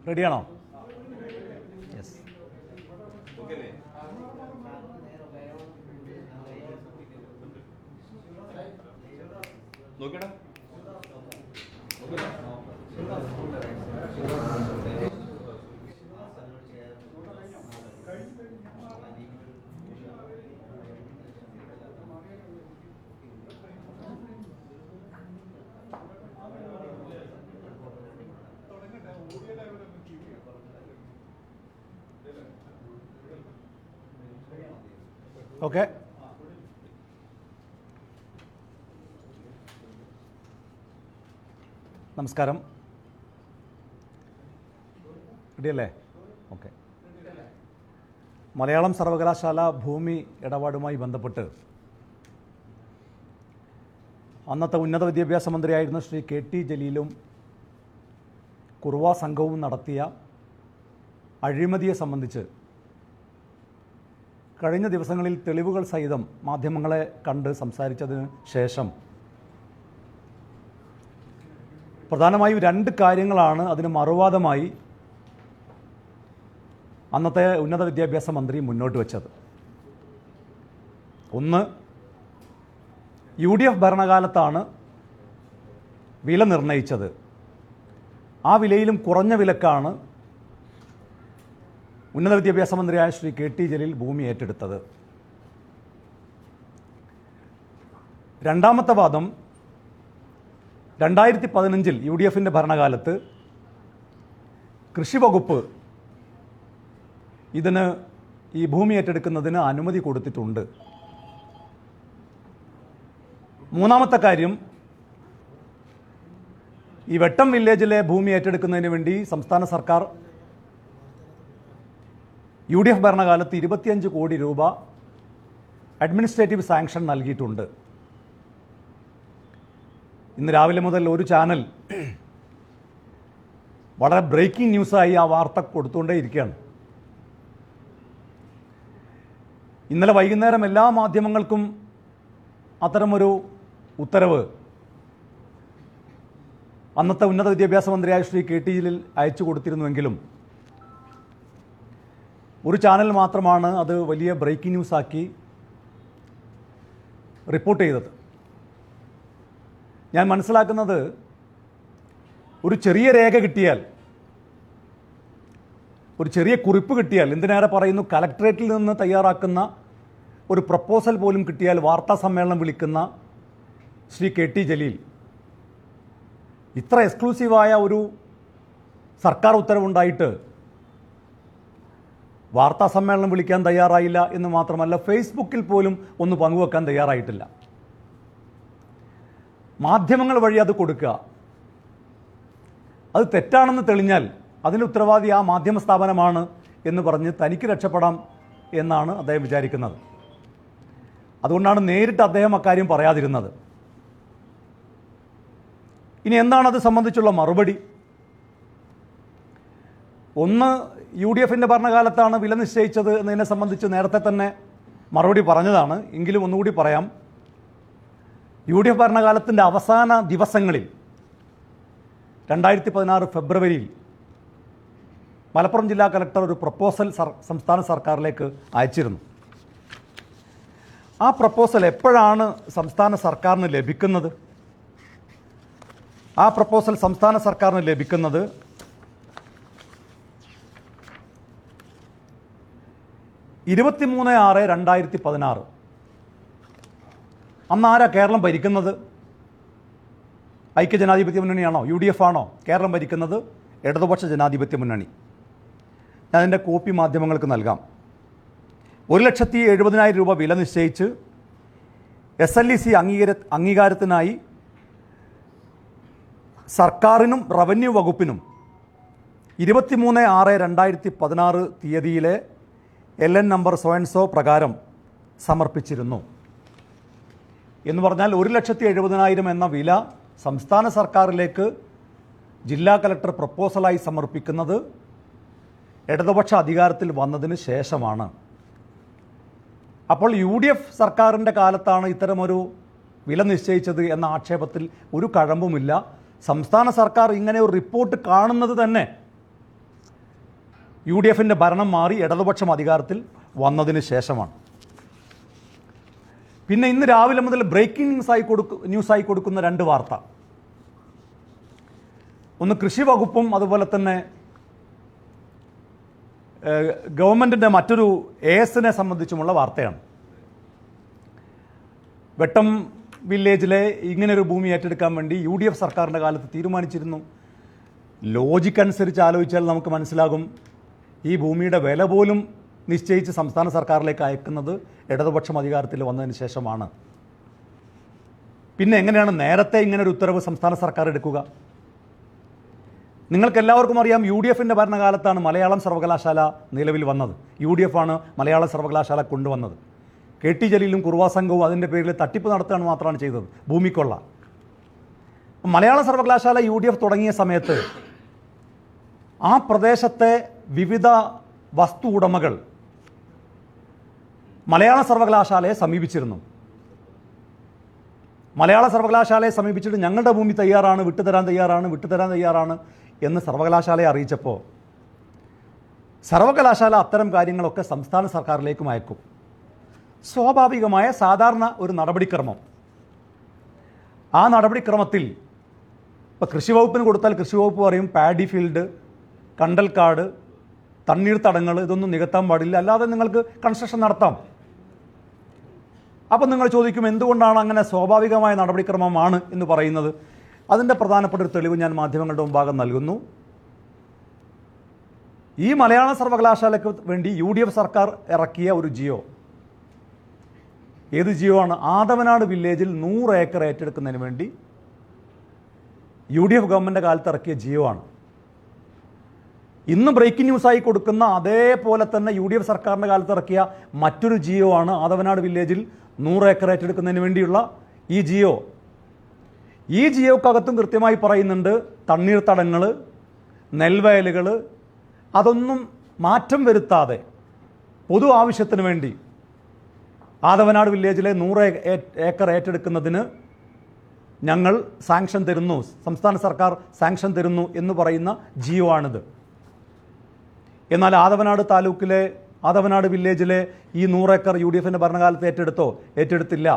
റെഡിയാണോ? Yes. Okay. നമസ്കാരം. റെഡിയല്ലേ? ഓക്കെ. മലയാളം സർവകലാശാല ഭൂമി ഇടപാടുമായി ബന്ധപ്പെട്ട് അന്നത്തെ ഉന്നത വിദ്യാഭ്യാസ മന്ത്രിയായിരുന്ന ശ്രീ KT ജലീലും കുറുവ സംഘവും നടത്തിയ അഴിമതിയെ സംബന്ധിച്ച് കഴിഞ്ഞ ദിവസങ്ങളിൽ തെളിവുകൾ സഹിതം മാധ്യമങ്ങളെ കണ്ട് സംസാരിച്ചതിന് ശേഷം പ്രധാനമായും രണ്ട് കാര്യങ്ങളാണ് അതിന് മറുവാദമായി അന്നത്തെ ഉന്നത വിദ്യാഭ്യാസ മന്ത്രി മുന്നോട്ട് വച്ചത്. ഒന്ന്, UDF ഭരണകാലത്താണ് വില നിർണയിച്ചത്. ആ വിലയിലും കുറഞ്ഞ വിലക്കാണ് ഉന്നത വിദ്യാഭ്യാസ മന്ത്രിയായ ശ്രീ KT ജലീൽ ഭൂമി ഏറ്റെടുത്തത്. രണ്ടാമത്തെ വാദം, 2015 UDFൻ്റെ ഭരണകാലത്ത് കൃഷി വകുപ്പ് ഇതിന് ഈ ഭൂമി ഏറ്റെടുക്കുന്നതിന് അനുമതി കൊടുത്തിട്ടുണ്ട്. മൂന്നാമത്തെ കാര്യം, ഈ വെട്ടം വില്ലേജിലെ ഭൂമി ഏറ്റെടുക്കുന്നതിന് വേണ്ടി സംസ്ഥാന സർക്കാർ UDF ഭരണകാലത്ത് 25 കോടി രൂപ അഡ്മിനിസ്ട്രേറ്റീവ് സാങ്ഷൻ നൽകിയിട്ടുണ്ട്. ഇന്ന് രാവിലെ മുതൽ ഒരു ചാനൽ വളരെ ബ്രേക്കിംഗ് ന്യൂസായി ആ വാർത്ത കൊടുത്തുകൊണ്ടേയിരിക്കുകയാണ്. ഇന്നലെ വൈകുന്നേരം എല്ലാ മാധ്യമങ്ങൾക്കും അത്തരമൊരു ഉത്തരവ് അന്നത്തെ ഉന്നത വിദ്യാഭ്യാസ മന്ത്രിയായ ശ്രീ KT ജലീൽ അയച്ചു കൊടുത്തിരുന്നുവെങ്കിലും ഒരു ചാനൽ മാത്രമാണ് അത് വലിയ ബ്രേക്കിംഗ് ന്യൂസാക്കി റിപ്പോർട്ട് ചെയ്തത്. ഞാൻ മനസ്സിലാക്കുന്നത്, ഒരു ചെറിയ രേഖ കിട്ടിയാൽ, ഒരു ചെറിയ കുറിപ്പ് കിട്ടിയാൽ, എന്തിനേറെ പറയുന്നു കലക്ടറേറ്റിൽ നിന്ന് തയ്യാറാക്കുന്ന ഒരു പ്രപ്പോസൽ പോലും കിട്ടിയാൽ വാർത്താ സമ്മേളനം വിളിക്കുന്ന ശ്രീ KT ജലീൽ ഇത്ര എക്സ്ക്ലൂസീവായ ഒരു സർക്കാർ ഉത്തരവുണ്ടായിട്ട് വാർത്താ സമ്മേളനം വിളിക്കാൻ തയ്യാറായില്ല എന്ന് മാത്രമല്ല, ഫേസ്ബുക്കിൽ പോലും ഒന്ന് പങ്കുവെക്കാൻ തയ്യാറായിട്ടില്ല. മാധ്യമങ്ങൾ വഴി അത് കൊടുക്കുക, അത് തെറ്റാണെന്ന് തെളിഞ്ഞാൽ അതിന് ഉത്തരവാദി ആ മാധ്യമ സ്ഥാപനമാണ് എന്ന് പറഞ്ഞ് തനിക്ക് രക്ഷപ്പെടാം എന്നാണ് അദ്ദേഹം വിചാരിക്കുന്നത്. അതുകൊണ്ടാണ് നേരിട്ട് അദ്ദേഹം അക്കാര്യം പറയാതിരുന്നത്. ഇനി എന്താണ് അത് സംബന്ധിച്ചുള്ള മറുപടി? ഒന്ന്, UDFൻ്റെ ഭരണകാലത്താണ് വില നിശ്ചയിച്ചത് എന്നതിനെ സംബന്ധിച്ച് നേരത്തെ തന്നെ മറുപടി പറഞ്ഞതാണ്. എങ്കിലും ഒന്നുകൂടി പറയാം. UDF ഭരണകാലത്തിൻ്റെ അവസാന ദിവസങ്ങളിൽ 2016 ഫെബ്രുവരിയിൽ മലപ്പുറം ജില്ലാ കലക്ടർ ഒരു പ്രപ്പോസൽ സംസ്ഥാന സർക്കാരിലേക്ക് അയച്ചിരുന്നു. ആ പ്രപ്പോസൽ എപ്പോഴാണ് സംസ്ഥാന സർക്കാരിന് ലഭിക്കുന്നത്? ആ പ്രപ്പോസൽ സംസ്ഥാന സർക്കാരിന് ലഭിക്കുന്നത് 23/6/2016. അന്നാരാ കേരളം ഭരിക്കുന്നത്? ഐക്യജനാധിപത്യ മുന്നണിയാണോ? UDF ആണോ? കേരളം ഭരിക്കുന്നത് ഇടതുപക്ഷ ജനാധിപത്യ മുന്നണി. ഞാൻ അതിൻ്റെ കോപ്പി മാധ്യമങ്ങൾക്ക് നൽകാം. 1,70,70,000 രൂപ വില നിശ്ചയിച്ച് SLEC അംഗീകാരത്തിനായി സർക്കാരിനും റവന്യൂ വകുപ്പിനും 23/6/2016 തീയതിയിലെ LN നമ്പർ സോ പ്രകാരം സമർപ്പിച്ചിരുന്നു. എന്ന് പറഞ്ഞാൽ 1,70,70,000 എന്ന വില സംസ്ഥാന സർക്കാരിലേക്ക് ജില്ലാ കലക്ടർ പ്രപ്പോസലായി സമർപ്പിക്കുന്നത് ഇടതുപക്ഷ അധികാരത്തിൽ വന്നതിന് ശേഷമാണ്. അപ്പോൾ UDF സർക്കാരിൻ്റെ കാലത്താണ് ഇത്തരമൊരു വില നിശ്ചയിച്ചത് എന്ന ആക്ഷേപത്തിൽ ഒരു കഴമ്പുമില്ല. സംസ്ഥാന സർക്കാർ ഇങ്ങനെ ഒരു റിപ്പോർട്ട് കാണുന്നത് തന്നെ UDFിൻ്റെ ഭരണം മാറി ഇടതുപക്ഷം അധികാരത്തിൽ വന്നതിന് ശേഷമാണ്. പിന്നെ ഇന്ന് രാവിലെ മുതൽ ബ്രേക്കിംഗ് ന്യൂസായി കൊടുക്കുന്ന രണ്ട് വാർത്ത. ഒന്ന് കൃഷി വകുപ്പും അതുപോലെ തന്നെ ഗവൺമെൻറ്റിൻ്റെ മറ്റൊരു ASനെ സംബന്ധിച്ചുമുള്ള വാർത്തയാണ്. വെട്ടം വില്ലേജിലെ ഇങ്ങനൊരു ഭൂമി ഏറ്റെടുക്കാൻ വേണ്ടി UDF സർക്കാരിൻ്റെ കാലത്ത് തീരുമാനിച്ചിരുന്നു. ലോജിക്ക് അനുസരിച്ച് ആലോചിച്ചാൽ നമുക്ക് മനസ്സിലാകും, ഈ ഭൂമിയുടെ വില പോലും നിശ്ചയിച്ച് സംസ്ഥാന സർക്കാരിലേക്ക് അയക്കുന്നത് ഇടതുപക്ഷം അധികാരത്തിൽ വന്നതിന് ശേഷമാണ്. പിന്നെ എങ്ങനെയാണ് നേരത്തെ ഇങ്ങനൊരു ഉത്തരവ് സംസ്ഥാന സർക്കാർ എടുക്കുക? നിങ്ങൾക്കെല്ലാവർക്കും അറിയാം, UDFിൻ്റെ ഭരണകാലത്താണ് മലയാളം സർവകലാശാല നിലവിൽ വന്നത്. UDF ആണ് മലയാളം സർവകലാശാല കൊണ്ടുവന്നത്. KT ജലീലും കുറുവാ സംഘവും അതിൻ്റെ പേരിൽ തട്ടിപ്പ് നടത്തുകയാണ് മാത്രമാണ് ചെയ്തത്, ഭൂമിക്കൊള്ള. മലയാള സർവകലാശാല UDF തുടങ്ങിയ സമയത്ത് ആ പ്രദേശത്തെ വിവിധ വസ്തു ഉടമകൾ മലയാള സർവകലാശാലയെ സമീപിച്ചിരുന്നു. മലയാള സർവകലാശാലയെ സമീപിച്ചിട്ട് ഞങ്ങളുടെ ഭൂമി തയ്യാറാണ്, വിട്ടുതരാൻ തയ്യാറാണ് എന്ന് സർവകലാശാലയെ അറിയിച്ചപ്പോൾ സർവകലാശാല അത്തരം കാര്യങ്ങളൊക്കെ സംസ്ഥാന സർക്കാരിലേക്കും അയക്കും. സ്വാഭാവികമായ സാധാരണ ഒരു നടപടിക്രമം. ആ നടപടിക്രമത്തിൽ ഇപ്പോൾ കൃഷി വകുപ്പിന് കൊടുത്താൽ കൃഷി വകുപ്പ് പറയും പാഡി ഫീൽഡ്, കണ്ടൽക്കാട്, തണ്ണീർത്തടങ്ങൾ ഇതൊന്നും നികത്താൻ പാടില്ല, അല്ലാതെ നിങ്ങൾക്ക് കൺസ്ട്രക്ഷൻ നടത്താം. അപ്പം നിങ്ങൾ ചോദിക്കും, എന്തുകൊണ്ടാണ് അങ്ങനെ സ്വാഭാവികമായ നടപടിക്രമമാണ് എന്ന് പറയുന്നത്? അതിൻ്റെ പ്രധാനപ്പെട്ട ഒരു തെളിവ് ഞാൻ മാധ്യമങ്ങളുടെ മുമ്പാകം നൽകുന്നു. ഈ മലയാള സർവകലാശാലയ്ക്ക് വേണ്ടി UDF സർക്കാർ ഇറക്കിയ ഒരു ജിയോ, ഏത് ജിയോ ആണ്? ആദവനാട് വില്ലേജിൽ 100 ഏക്കർ ഏറ്റെടുക്കുന്നതിന് വേണ്ടി UDF ഗവൺമെൻറ് കാലത്ത് ഇറക്കിയ ജിയോ ആണ്. ഇന്ന് ബ്രേക്കിംഗ് ന്യൂസായി കൊടുക്കുന്ന അതേപോലെ തന്നെ UDF സർക്കാരിൻ്റെ കാലത്ത് ഇറക്കിയ മറ്റൊരു ജിയോ ആണ് ആദവനാട് വില്ലേജിൽ 100 ഏക്കർ ഏറ്റെടുക്കുന്നതിന് വേണ്ടിയുള്ള ഈ ജിയോ. ഈ ജിയോക്കകത്തും കൃത്യമായി പറയുന്നുണ്ട്, തണ്ണീർത്തടങ്ങൾ, നെൽവയലുകൾ അതൊന്നും മാറ്റം വരുത്താതെ പൊതു ആവശ്യത്തിന് വേണ്ടി ആദവനാട് വില്ലേജിലെ 100 ഏക്കർ ഏറ്റെടുക്കുന്നതിന് ഞങ്ങൾ സാങ്ഷൻ തരുന്നു, സംസ്ഥാന സർക്കാർ സാങ്ഷൻ തരുന്നു എന്ന് പറയുന്ന ജിയോ ആണിത്. എന്നാൽ ആദവനാട് വില്ലേജിലെ ഈ 100 ഏക്കർ UDFിൻ്റെ ഭരണകാലത്ത് ഏറ്റെടുത്തില്ല.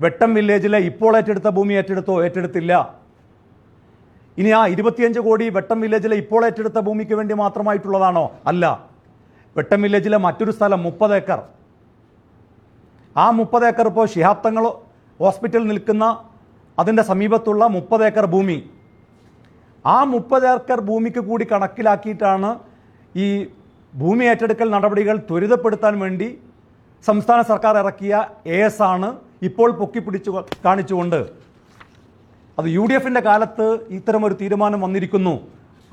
വെട്ടം വില്ലേജിലെ ഇപ്പോൾ ഏറ്റെടുത്ത ഭൂമി ഏറ്റെടുത്തില്ല. ഇനി ആ 25 കോടി വെട്ടം വില്ലേജിലെ ഇപ്പോൾ ഏറ്റെടുത്ത ഭൂമിക്ക് വേണ്ടി മാത്രമായിട്ടുള്ളതാണോ? അല്ല. വെട്ടം വില്ലേജിലെ മറ്റൊരു സ്ഥലം 30 ഏക്കർ. ആ 30 ഏക്കർ ഇപ്പോൾ ശിഹാബ് തങ്ങൾ ഹോസ്പിറ്റൽ നിൽക്കുന്ന അതിൻ്റെ സമീപത്തുള്ള 30 ഏക്കർ ഭൂമി, ആ 30 ഏക്കർ ഭൂമിക്ക് കൂടി കണക്കിലാക്കിയിട്ടാണ് ഈ ഭൂമി ഏറ്റെടുക്കൽ നടപടികൾ ത്വരിതപ്പെടുത്താൻ വേണ്ടി സംസ്ഥാന സർക്കാർ ഇറക്കിയ AS ആണ് ഇപ്പോൾ പൊക്കിപ്പിടിച്ചു കാണിച്ചുകൊണ്ട് അത് UDFിൻ്റെ കാലത്ത് ഇത്തരമൊരു തീരുമാനം വന്നിരിക്കുന്നു,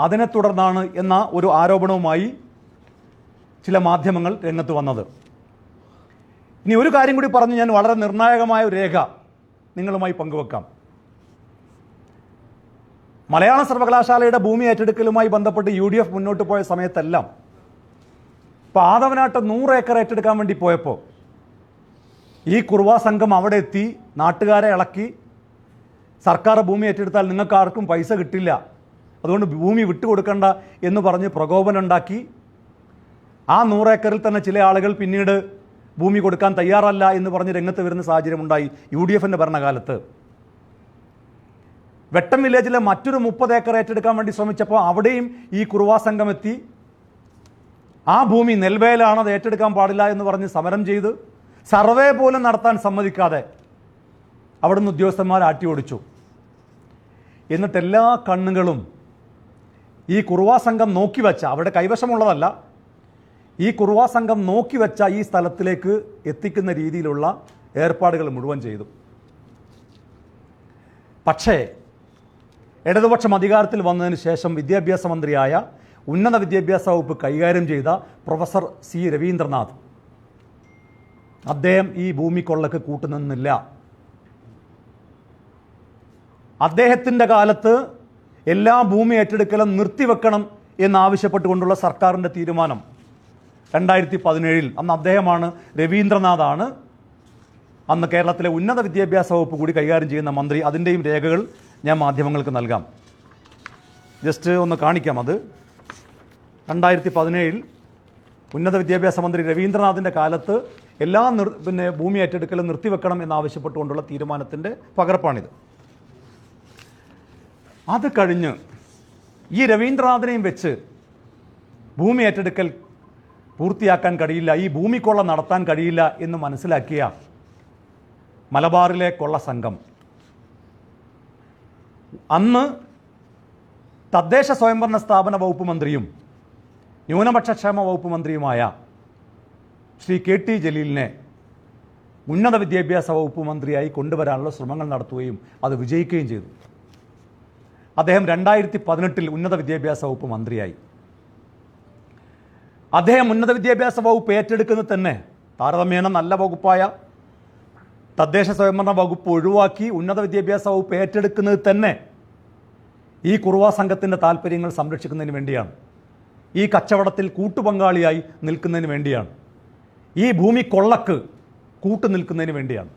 അതിനെ തുടർന്നാണ് എന്ന ഒരു ആരോപണവുമായി ചില മാധ്യമങ്ങൾ രംഗത്ത് വന്നത്. ഇനി ഒരു കാര്യം കൂടി പറഞ്ഞ് ഞാൻ വളരെ നിർണായകമായ ഒരു രേഖ നിങ്ങളുമായി പങ്കുവെക്കാം. മലയാള സർവകലാശാലയുടെ ഭൂമി ഏറ്റെടുക്കലുമായി ബന്ധപ്പെട്ട് UDF മുന്നോട്ട് പോയ സമയത്തെല്ലാം ഇപ്പോൾ ആദവനാട്ട് 100 ഏക്കർ ഏറ്റെടുക്കാൻ വേണ്ടി പോയപ്പോൾ ഈ കുറുവാ സംഘം അവിടെ എത്തി നാട്ടുകാരെ ഇളക്കി, സർക്കാർ ഭൂമി ഏറ്റെടുത്താൽ നിങ്ങൾക്ക് ആർക്കും പൈസ കിട്ടില്ല, അതുകൊണ്ട് ഭൂമി വിട്ടുകൊടുക്കണ്ട എന്ന് പറഞ്ഞ് പ്രകോപനം ഉണ്ടാക്കി. ആ 100 ഏക്കറിൽ തന്നെ ചില ആളുകൾ പിന്നീട് ഭൂമി കൊടുക്കാൻ തയ്യാറല്ല എന്ന് പറഞ്ഞ് രംഗത്ത് വരുന്ന സാഹചര്യമുണ്ടായി UDFിൻ്റെ ഭരണകാലത്ത്. വെട്ടം വില്ലേജിലെ മറ്റൊരു 30 ഏക്കർ ഏറ്റെടുക്കാൻ വേണ്ടി ശ്രമിച്ചപ്പോൾ അവിടെയും ഈ കുറുവാ സംഘം എത്തി. ആ ഭൂമി നെൽവയലാണ്, അത് ഏറ്റെടുക്കാൻ പാടില്ല എന്ന് പറഞ്ഞ് സമരം ചെയ്ത് സർവേ പോലും നടത്താൻ സമ്മതിക്കാതെ അവിടുന്ന് ഉദ്യോഗസ്ഥന്മാർ ആട്ടി ഓടിച്ചു. എന്നിട്ട് എല്ലാ കണ്ണുകളും ഈ കുറുവാ സംഘം നോക്കി വെച്ച, അവിടെ കൈവശമുള്ളതല്ല, ഈ കുറുവാ സംഘം നോക്കി വെച്ച ഈ സ്ഥലത്തിലേക്ക് എത്തിക്കുന്ന രീതിയിലുള്ള ഏർപ്പാടുകൾ മുഴുവൻ ചെയ്തു. പക്ഷേ ഇടതുപക്ഷം അധികാരത്തിൽ വന്നതിന് ശേഷം വിദ്യാഭ്യാസ മന്ത്രിയായ, ഉന്നത വിദ്യാഭ്യാസ വകുപ്പ് കൈകാര്യം ചെയ്ത പ്രൊഫസർ C രവീന്ദ്രനാഥ്, അദ്ദേഹം ഈ ഭൂമിക്കൊള്ളക്ക് കൂട്ടുനിന്നില്ല. അദ്ദേഹത്തിൻ്റെ കാലത്ത് എല്ലാ ഭൂമി ഏറ്റെടുക്കലും നിർത്തിവെക്കണം എന്നാവശ്യപ്പെട്ടുകൊണ്ടുള്ള സർക്കാരിൻ്റെ തീരുമാനം 2017 അന്ന് അദ്ദേഹമാണ്, രവീന്ദ്രനാഥാണ് അന്ന് കേരളത്തിലെ ഉന്നത വിദ്യാഭ്യാസ വകുപ്പ് കൂടി കൈകാര്യം ചെയ്യുന്ന മന്ത്രി. അതിൻ്റെയും രേഖകൾ ഞാൻ മാധ്യമങ്ങൾക്ക് നൽകാം, ജസ്റ്റ് ഒന്ന് കാണിക്കാം. അത് 2017 ഉന്നത വിദ്യാഭ്യാസ മന്ത്രി രവീന്ദ്രനാഥിൻ്റെ കാലത്ത് എല്ലാ ഭൂമി ഏറ്റെടുക്കലും നിർത്തിവെക്കണം എന്നാവശ്യപ്പെട്ടുകൊണ്ടുള്ള തീരുമാനത്തിൻ്റെ പകർപ്പാണിത്. അത് കഴിഞ്ഞ് ഈ രവീന്ദ്രനാഥിനെയും വെച്ച് ഭൂമി ഏറ്റെടുക്കൽ പൂർത്തിയാക്കാൻ കഴിയില്ല, ഈ ഭൂമിക്കൊള്ള നടത്താൻ കഴിയില്ല എന്ന് മനസ്സിലാക്കിയ മലബാറിലെ കൊള്ള സംഘം അന്ന് തദ്ദേശ സ്വയംഭരണ സ്ഥാപന വകുപ്പ് മന്ത്രിയും ന്യൂനപക്ഷ ക്ഷേമ വകുപ്പ് മന്ത്രിയുമായ ശ്രീ KT ജലീലിനെ ഉന്നത വിദ്യാഭ്യാസ വകുപ്പ് മന്ത്രിയായി കൊണ്ടുവരാനുള്ള ശ്രമങ്ങൾ നടത്തുകയും അത് വിജയിക്കുകയും ചെയ്തു. അദ്ദേഹം 2018 ഉന്നത വിദ്യാഭ്യാസ വകുപ്പ് മന്ത്രിയായി. അദ്ദേഹം ഉന്നത വിദ്യാഭ്യാസ വകുപ്പ് ഏറ്റെടുക്കുന്നത് തന്നെ താരതമ്യേന നല്ല വകുപ്പായ തദ്ദേശ സ്വയംഭരണ വകുപ്പ് ഒഴിവാക്കി ഉന്നത വിദ്യാഭ്യാസ വകുപ്പ് ഏറ്റെടുക്കുന്നത് തന്നെ ഈ കുറുവാ സംഘത്തിൻ്റെ താല്പര്യങ്ങൾ സംരക്ഷിക്കുന്നതിന് വേണ്ടിയാണ്, ഈ കച്ചവടത്തിൽ കൂട്ടുപങ്കാളിയായി നിൽക്കുന്നതിന് വേണ്ടിയാണ്, ഈ ഭൂമി കൊള്ളക്ക് കൂട്ടുനിൽക്കുന്നതിന് വേണ്ടിയാണ്.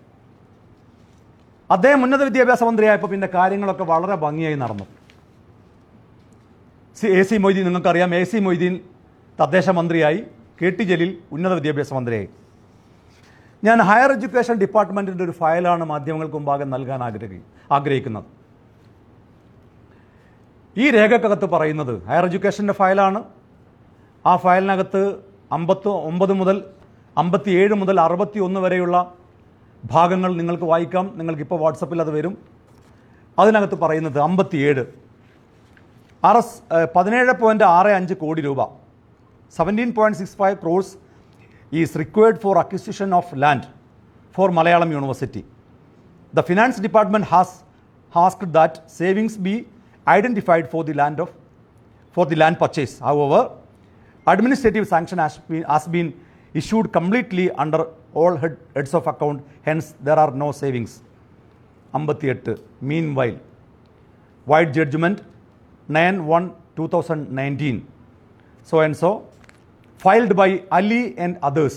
അദ്ദേഹം ഉന്നത വിദ്യാഭ്യാസ മന്ത്രിയായപ്പോൾ പിന്നെ കാര്യങ്ങളൊക്കെ വളരെ ഭംഗിയായി നടന്നു. AC മൊയ്തീൻ, നിങ്ങൾക്കറിയാം, AC മൊയ്തീൻ തദ്ദേശ മന്ത്രിയായി, KT ജലീൽ ഉന്നത വിദ്യാഭ്യാസ മന്ത്രിയായി. ഞാൻ ഹയർ എഡ്യൂക്കേഷൻ ഡിപ്പാർട്ട്മെൻറ്റിൻ്റെ ഒരു ഫയലാണ് മാധ്യമങ്ങൾക്ക് മുമ്പാകെ നൽകാൻ ആഗ്രഹിക്കുന്നത്. ഈ രേഖക്കകത്ത് പറയുന്നത് ഹയർ എഡ്യൂക്കേഷൻ്റെ ഫയലാണ്. ആ ഫയലിനകത്ത് 59 മുതൽ 57 മുതൽ 61 വരെയുള്ള ഭാഗങ്ങൾ നിങ്ങൾക്ക് വായിക്കാം. നിങ്ങൾക്കിപ്പോൾ വാട്സപ്പിൽ അത് വരും. അതിനകത്ത് പറയുന്നത് 57 17.65 കോടി രൂപ 17.65 crores is required for acquisition of land for Malayalam University. The finance department has asked that savings be identified for the land purchase. However, administrative sanction has been issued completely under all heads of account, hence there are no savings. 58 meanwhile, White judgment 9/1/2019 so and so filed by Ali and others.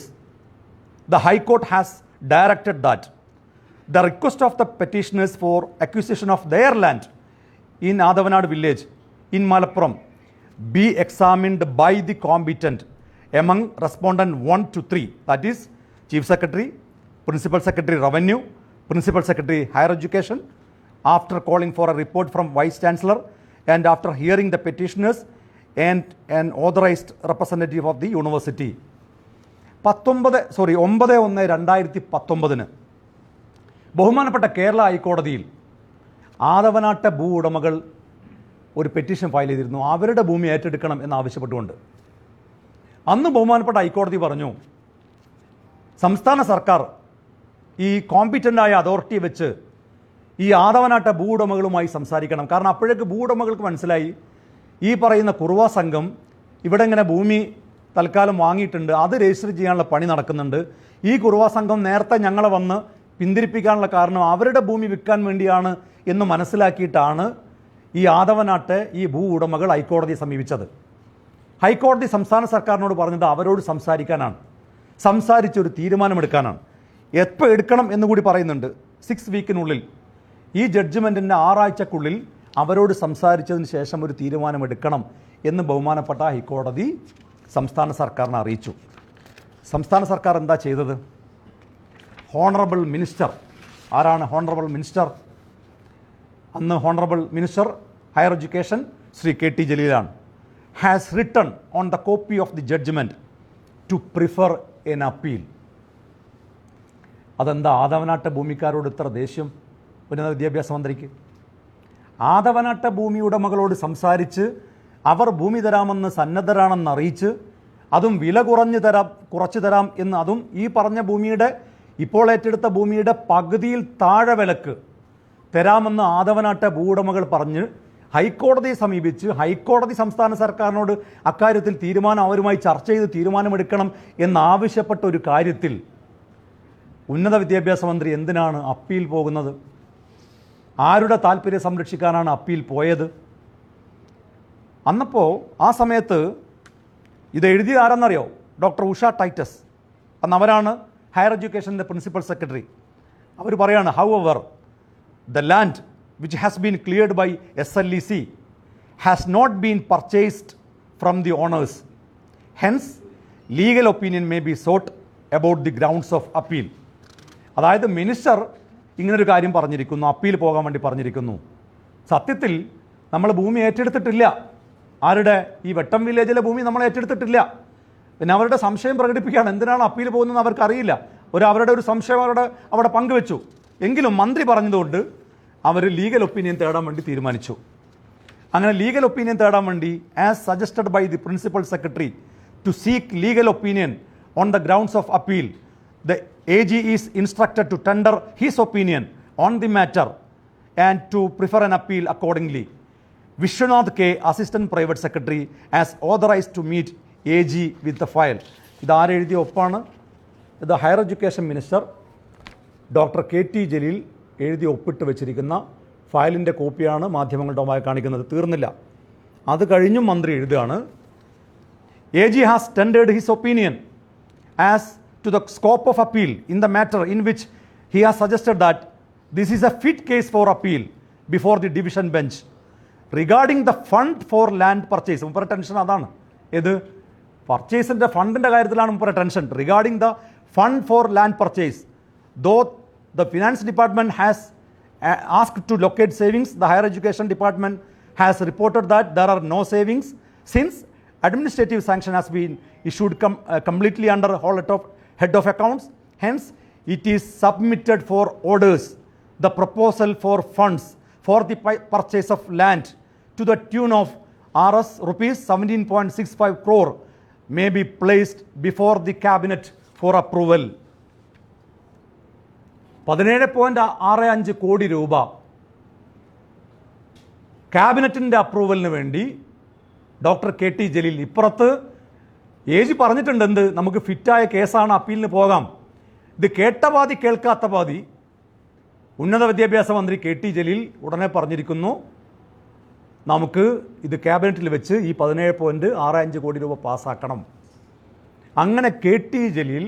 The High Court has directed that the request of the petitioners for acquisition of their land in Adavanad village in Malappuram be examined by the competent among respondent 1 to 3, that is Chief Secretary, Principal Secretary Revenue, Principal Secretary Higher Education, after calling for a report from Vice Chancellor and after hearing the petitioners and an authorized representative of the university. 9/1/2019 ബഹുമാനപ്പെട്ട കേരള ഹൈക്കോടതിയിൽ ആദവനാട്ടെ ഭൂ ഉടമകൾ ഒരു petition file ചെയ്തിരുന്നു, അവരുടെ ഭൂമി ഏറ്റെടുക്കണം എന്നാവശ്യപ്പെട്ടുകൊണ്ട്. അന്ന് ബഹുമാനപ്പെട്ട ഹൈക്കോടതി പറഞ്ഞു, സംസ്ഥാന സർക്കാർ ഈ കോമ്പിറ്റൻ്റായ അതോറിറ്റിയെ വെച്ച് ഈ ആദവനാട്ടെ ഭൂ ഉടമകളുമായി സംസാരിക്കണം. കാരണം അപ്പോഴേക്ക് ഭൂ ഉടമകൾക്ക് മനസ്സിലായി ഈ പറയുന്ന കുറുവാ സംഘം ഇവിടെ ഇങ്ങനെ ഭൂമി തൽക്കാലം വാങ്ങിയിട്ടുണ്ട്, അത് രജിസ്റ്റർ ചെയ്യാനുള്ള പണി നടക്കുന്നുണ്ട്. ഈ കുറുവാ സംഘം നേരത്തെ ഞങ്ങളെ വന്ന് പിന്തിരിപ്പിക്കാനുള്ള കാരണം അവരുടെ ഭൂമി വിൽക്കാൻ വേണ്ടിയാണ് എന്ന് മനസ്സിലാക്കിയിട്ടാണ് ഈ ആദവനാട്ടെ ഈ ഭൂ ഉടമകൾ ഹൈക്കോടതിയെ സമീപിച്ചത്. ഹൈക്കോടതി സംസ്ഥാന സർക്കാരിനോട് പറഞ്ഞത് അവരോട് സംസാരിക്കാനാണ്, സംസാരിച്ചൊരു തീരുമാനമെടുക്കാനാണ്. എപ്പോൾ എടുക്കണം എന്നുകൂടി പറയുന്നുണ്ട്. 6 വീക്കിനുള്ളിൽ, ഈ ജഡ്ജ്മെൻറ്റിൻ്റെ 6 ആഴ്ചക്കുള്ളിൽ അവരോട് സംസാരിച്ചതിന് ശേഷം ഒരു തീരുമാനമെടുക്കണം എന്ന് ബഹുമാനപ്പെട്ട ഹൈക്കോടതി സംസ്ഥാന സർക്കാരിനെ അറിയിച്ചു. സംസ്ഥാന സർക്കാർ എന്താ ചെയ്തത്? ഹോണറബിൾ മിനിസ്റ്റർ, ആരാണ് ഹോണറബിൾ മിനിസ്റ്റർ? അന്ന് honourable minister higher education Shri KT ജലീലാണ്. Has written on the copy of the judgement to prefer an appeal. അതെന്താ ആദവനാട്ടെ ഭൂമിക്കാരോട് ഇത്ര ദേഷ്യം ഉന്നത വിദ്യാഭ്യാസ മന്ത്രിക്ക്? ആദവനാട്ടെ ഭൂമി ഉടമകളോട് സംസാരിച്ച് അവർ ഭൂമി തരാമെന്ന് സന്നദ്ധരാണെന്ന് അറിയിച്ച്, അതും വില കുറച്ചു തരാം എന്ന്, അതും ഈ പറഞ്ഞ ഭൂമിയുടെ, ഇപ്പോൾ ഏറ്റെടുത്ത ഭൂമിയുടെ പകുതിയിൽ താഴെ വിലക്ക് തരാമെന്ന് ആദവനാട്ടെ ഭൂ ഉടമകൾ പറഞ്ഞ് ഹൈക്കോടതിയെ സമീപിച്ച് ഹൈക്കോടതി സംസ്ഥാന സർക്കാരിനോട് അക്കാര്യത്തിൽ അവരുമായി ചർച്ച ചെയ്ത് തീരുമാനമെടുക്കണം എന്നാവശ്യപ്പെട്ട ഒരു കാര്യത്തിൽ ഉന്നത വിദ്യാഭ്യാസ മന്ത്രി എന്തിനാണ് അപ്പീൽ പോകുന്നത്? ആരുടെ താല്പര്യം സംരക്ഷിക്കാനാണ് അപ്പീൽ പോയത്? അന്നപ്പോൾ ആ സമയത്ത് ഇത് എഴുതിയ ആരെന്നറിയോ? Doctor Usha Titus. അന്ന് അവരാണ് ഹയർ എഡ്യൂക്കേഷൻ്റെ പ്രിൻസിപ്പൽ സെക്രട്ടറി. അവർ പറയാണ്, however the land which has been cleared by SLEC has not been purchased from the owners. Hence, legal opinion may be sought about the grounds of appeal. അതായത് minister ഇങ്ങനൊരു കാര്യം പറഞ്ഞിരിക്കുന്നു, appeal പോകാൻ വേണ്ടി പറഞ്ഞിരിക്കുന്നു. സത്യത്തിൽ നമ്മൾ ഭൂമി ഏറ്റെടുത്തിട്ടില്ല. ആരുടെ? ഈ വെട്ടം വില്ലേജിലെ ഭൂമി നമ്മൾ ഏറ്റെടുത്തിട്ടില്ല. പിന്നെ അവരുടെ സംശയം പ്രകടിപ്പിക്കുകയാണ്, എന്തിനാണ് അപ്പീൽ പോകുന്നതെന്ന് അവർക്കറിയില്ല. അവരുടെ ഒരു സംശയം അവിടെ പങ്കുവെച്ചു. എങ്കിലും മന്ത്രി പറഞ്ഞതുകൊണ്ട് അവർ ലീഗൽ ഒപ്പീനിയൻ തേടാൻ വേണ്ടി തീരുമാനിച്ചു. അങ്ങനെ ലീഗൽ ഒപ്പീനിയൻ തേടാൻ വേണ്ടി, as suggested by the principal secretary to seek legal opinion on the grounds of appeal, the AG is instructed to tender his opinion on the matter and to prefer an appeal accordingly. Vishwanath K, Assistant Private Secretary, as authorized to meet AG with the file. ഇതാരെ എഴുതിയ ഒപ്പാണ്? ഇത് higher education minister doctor KT Jaleel എഴുതി ഒപ്പിട്ട് വെച്ചിരിക്കുന്ന ഫയലിൻ്റെ കോപ്പിയാണ് മാധ്യമങ്ങളുടെ മുമ്പായി കാണിക്കുന്നത്. തീർന്നില്ല, അത് കഴിഞ്ഞും മന്ത്രി എഴുതുകയാണ്, AG has tendered his opinion as to the scope of appeal in the matter in which he has suggested that this is a fit case for appeal before the division bench. Regarding the fund for land purchase, മുമ്പ് tension അതാണ്. ഏത്? പർച്ചേസിൻ്റെ ഫണ്ടിൻ്റെ കാര്യത്തിലാണ് മുമ്പ് tension. Regarding the fund for land purchase, though the finance department has asked to locate savings, the higher education department has reported that there are no savings since administrative sanction has been issued completely under head of accounts. Hence, it is submitted for orders. The proposal for funds for the purchase of land to the tune of rupees 17.65 crore may be placed before the cabinet for approval. 17.65 കോടി രൂപ ക്യാബിനറ്റിൻ്റെ അപ്രൂവലിന് വേണ്ടി doctor KT Jaleel. ഇപ്പുറത്ത് AG പറഞ്ഞിട്ടുണ്ട്, എന്ത്? നമുക്ക് ഫിറ്റായ കേസാണ്, അപ്പീലിന് പോകാം. ഇത് കേട്ട പാതി കേൾക്കാത്ത പാതി. ഉന്നത വിദ്യാഭ്യാസ മന്ത്രി KT ജലീൽ ഉടനെ പറഞ്ഞിരിക്കുന്നു, നമുക്ക് ഇത് ക്യാബിനറ്റിൽ വെച്ച് ഈ 17.65 കോടി രൂപ പാസ്സാക്കണം. അങ്ങനെ KT ജലീൽ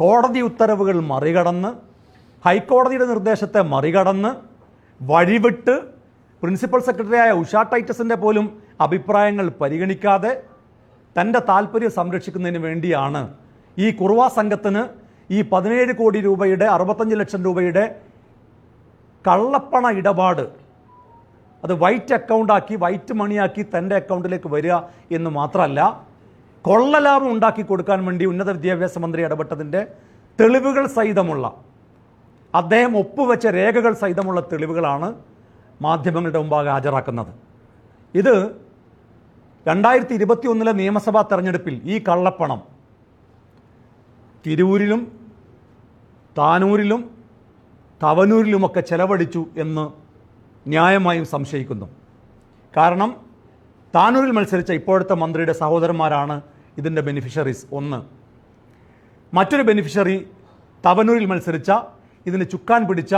കോടതി ഉത്തരവുകൾ മറികടന്ന്, ഹൈക്കോടതിയുടെ നിർദ്ദേശത്തെ മറികടന്ന്, വഴിവിട്ട് പ്രിൻസിപ്പൽ സെക്രട്ടറിയായ ഉഷ ടൈറ്റസിൻ്റെ പോലും അഭിപ്രായങ്ങൾ പരിഗണിക്കാതെ തൻ്റെ താല്പര്യം സംരക്ഷിക്കുന്നതിന് വേണ്ടിയാണ് ഈ കുറുവ സംഘത്തിന് ഈ 17 കോടി രൂപയുടെ 65 ലക്ഷം രൂപയുടെ കള്ളപ്പണ ഇടപാട് അത് വൈറ്റ് അക്കൗണ്ടാക്കി, വൈറ്റ് മണിയാക്കി തൻ്റെ അക്കൗണ്ടിലേക്ക് വരിക എന്ന് മാത്രമല്ല, കൊള്ളലാഭം ഉണ്ടാക്കി കൊടുക്കാൻ വേണ്ടി ഉന്നത വിദ്യാഭ്യാസ മന്ത്രി ഇടപെട്ടതിൻ്റെ തെളിവുകൾ സഹിതമുള്ള, അദ്ദേഹം ഒപ്പുവെച്ച രേഖകൾ സഹിതമുള്ള തെളിവുകളാണ് മാധ്യമങ്ങളുടെ മുമ്പാകെ ഹാജരാക്കുന്നത്. ഇത് 2021 നിയമസഭാ തെരഞ്ഞെടുപ്പിൽ ഈ കള്ളപ്പണം തിരൂരിലും താനൂരിലും തവനൂരിലുമൊക്കെ ചെലവഴിച്ചു എന്ന് ന്യായമായും സംശയിക്കുന്നു. കാരണം താനൂരിൽ മത്സരിച്ച ഇപ്പോഴത്തെ മന്ത്രിയുടെ സഹോദരന്മാരാണ് ഇതിൻ്റെ ബെനിഫിഷ്യറീസ്. ഒന്ന്. മറ്റൊരു ബെനിഫിഷ്യറി തവനൂരിൽ മത്സരിച്ച, ഇതിന് ചുക്കാൻ പിടിച്ച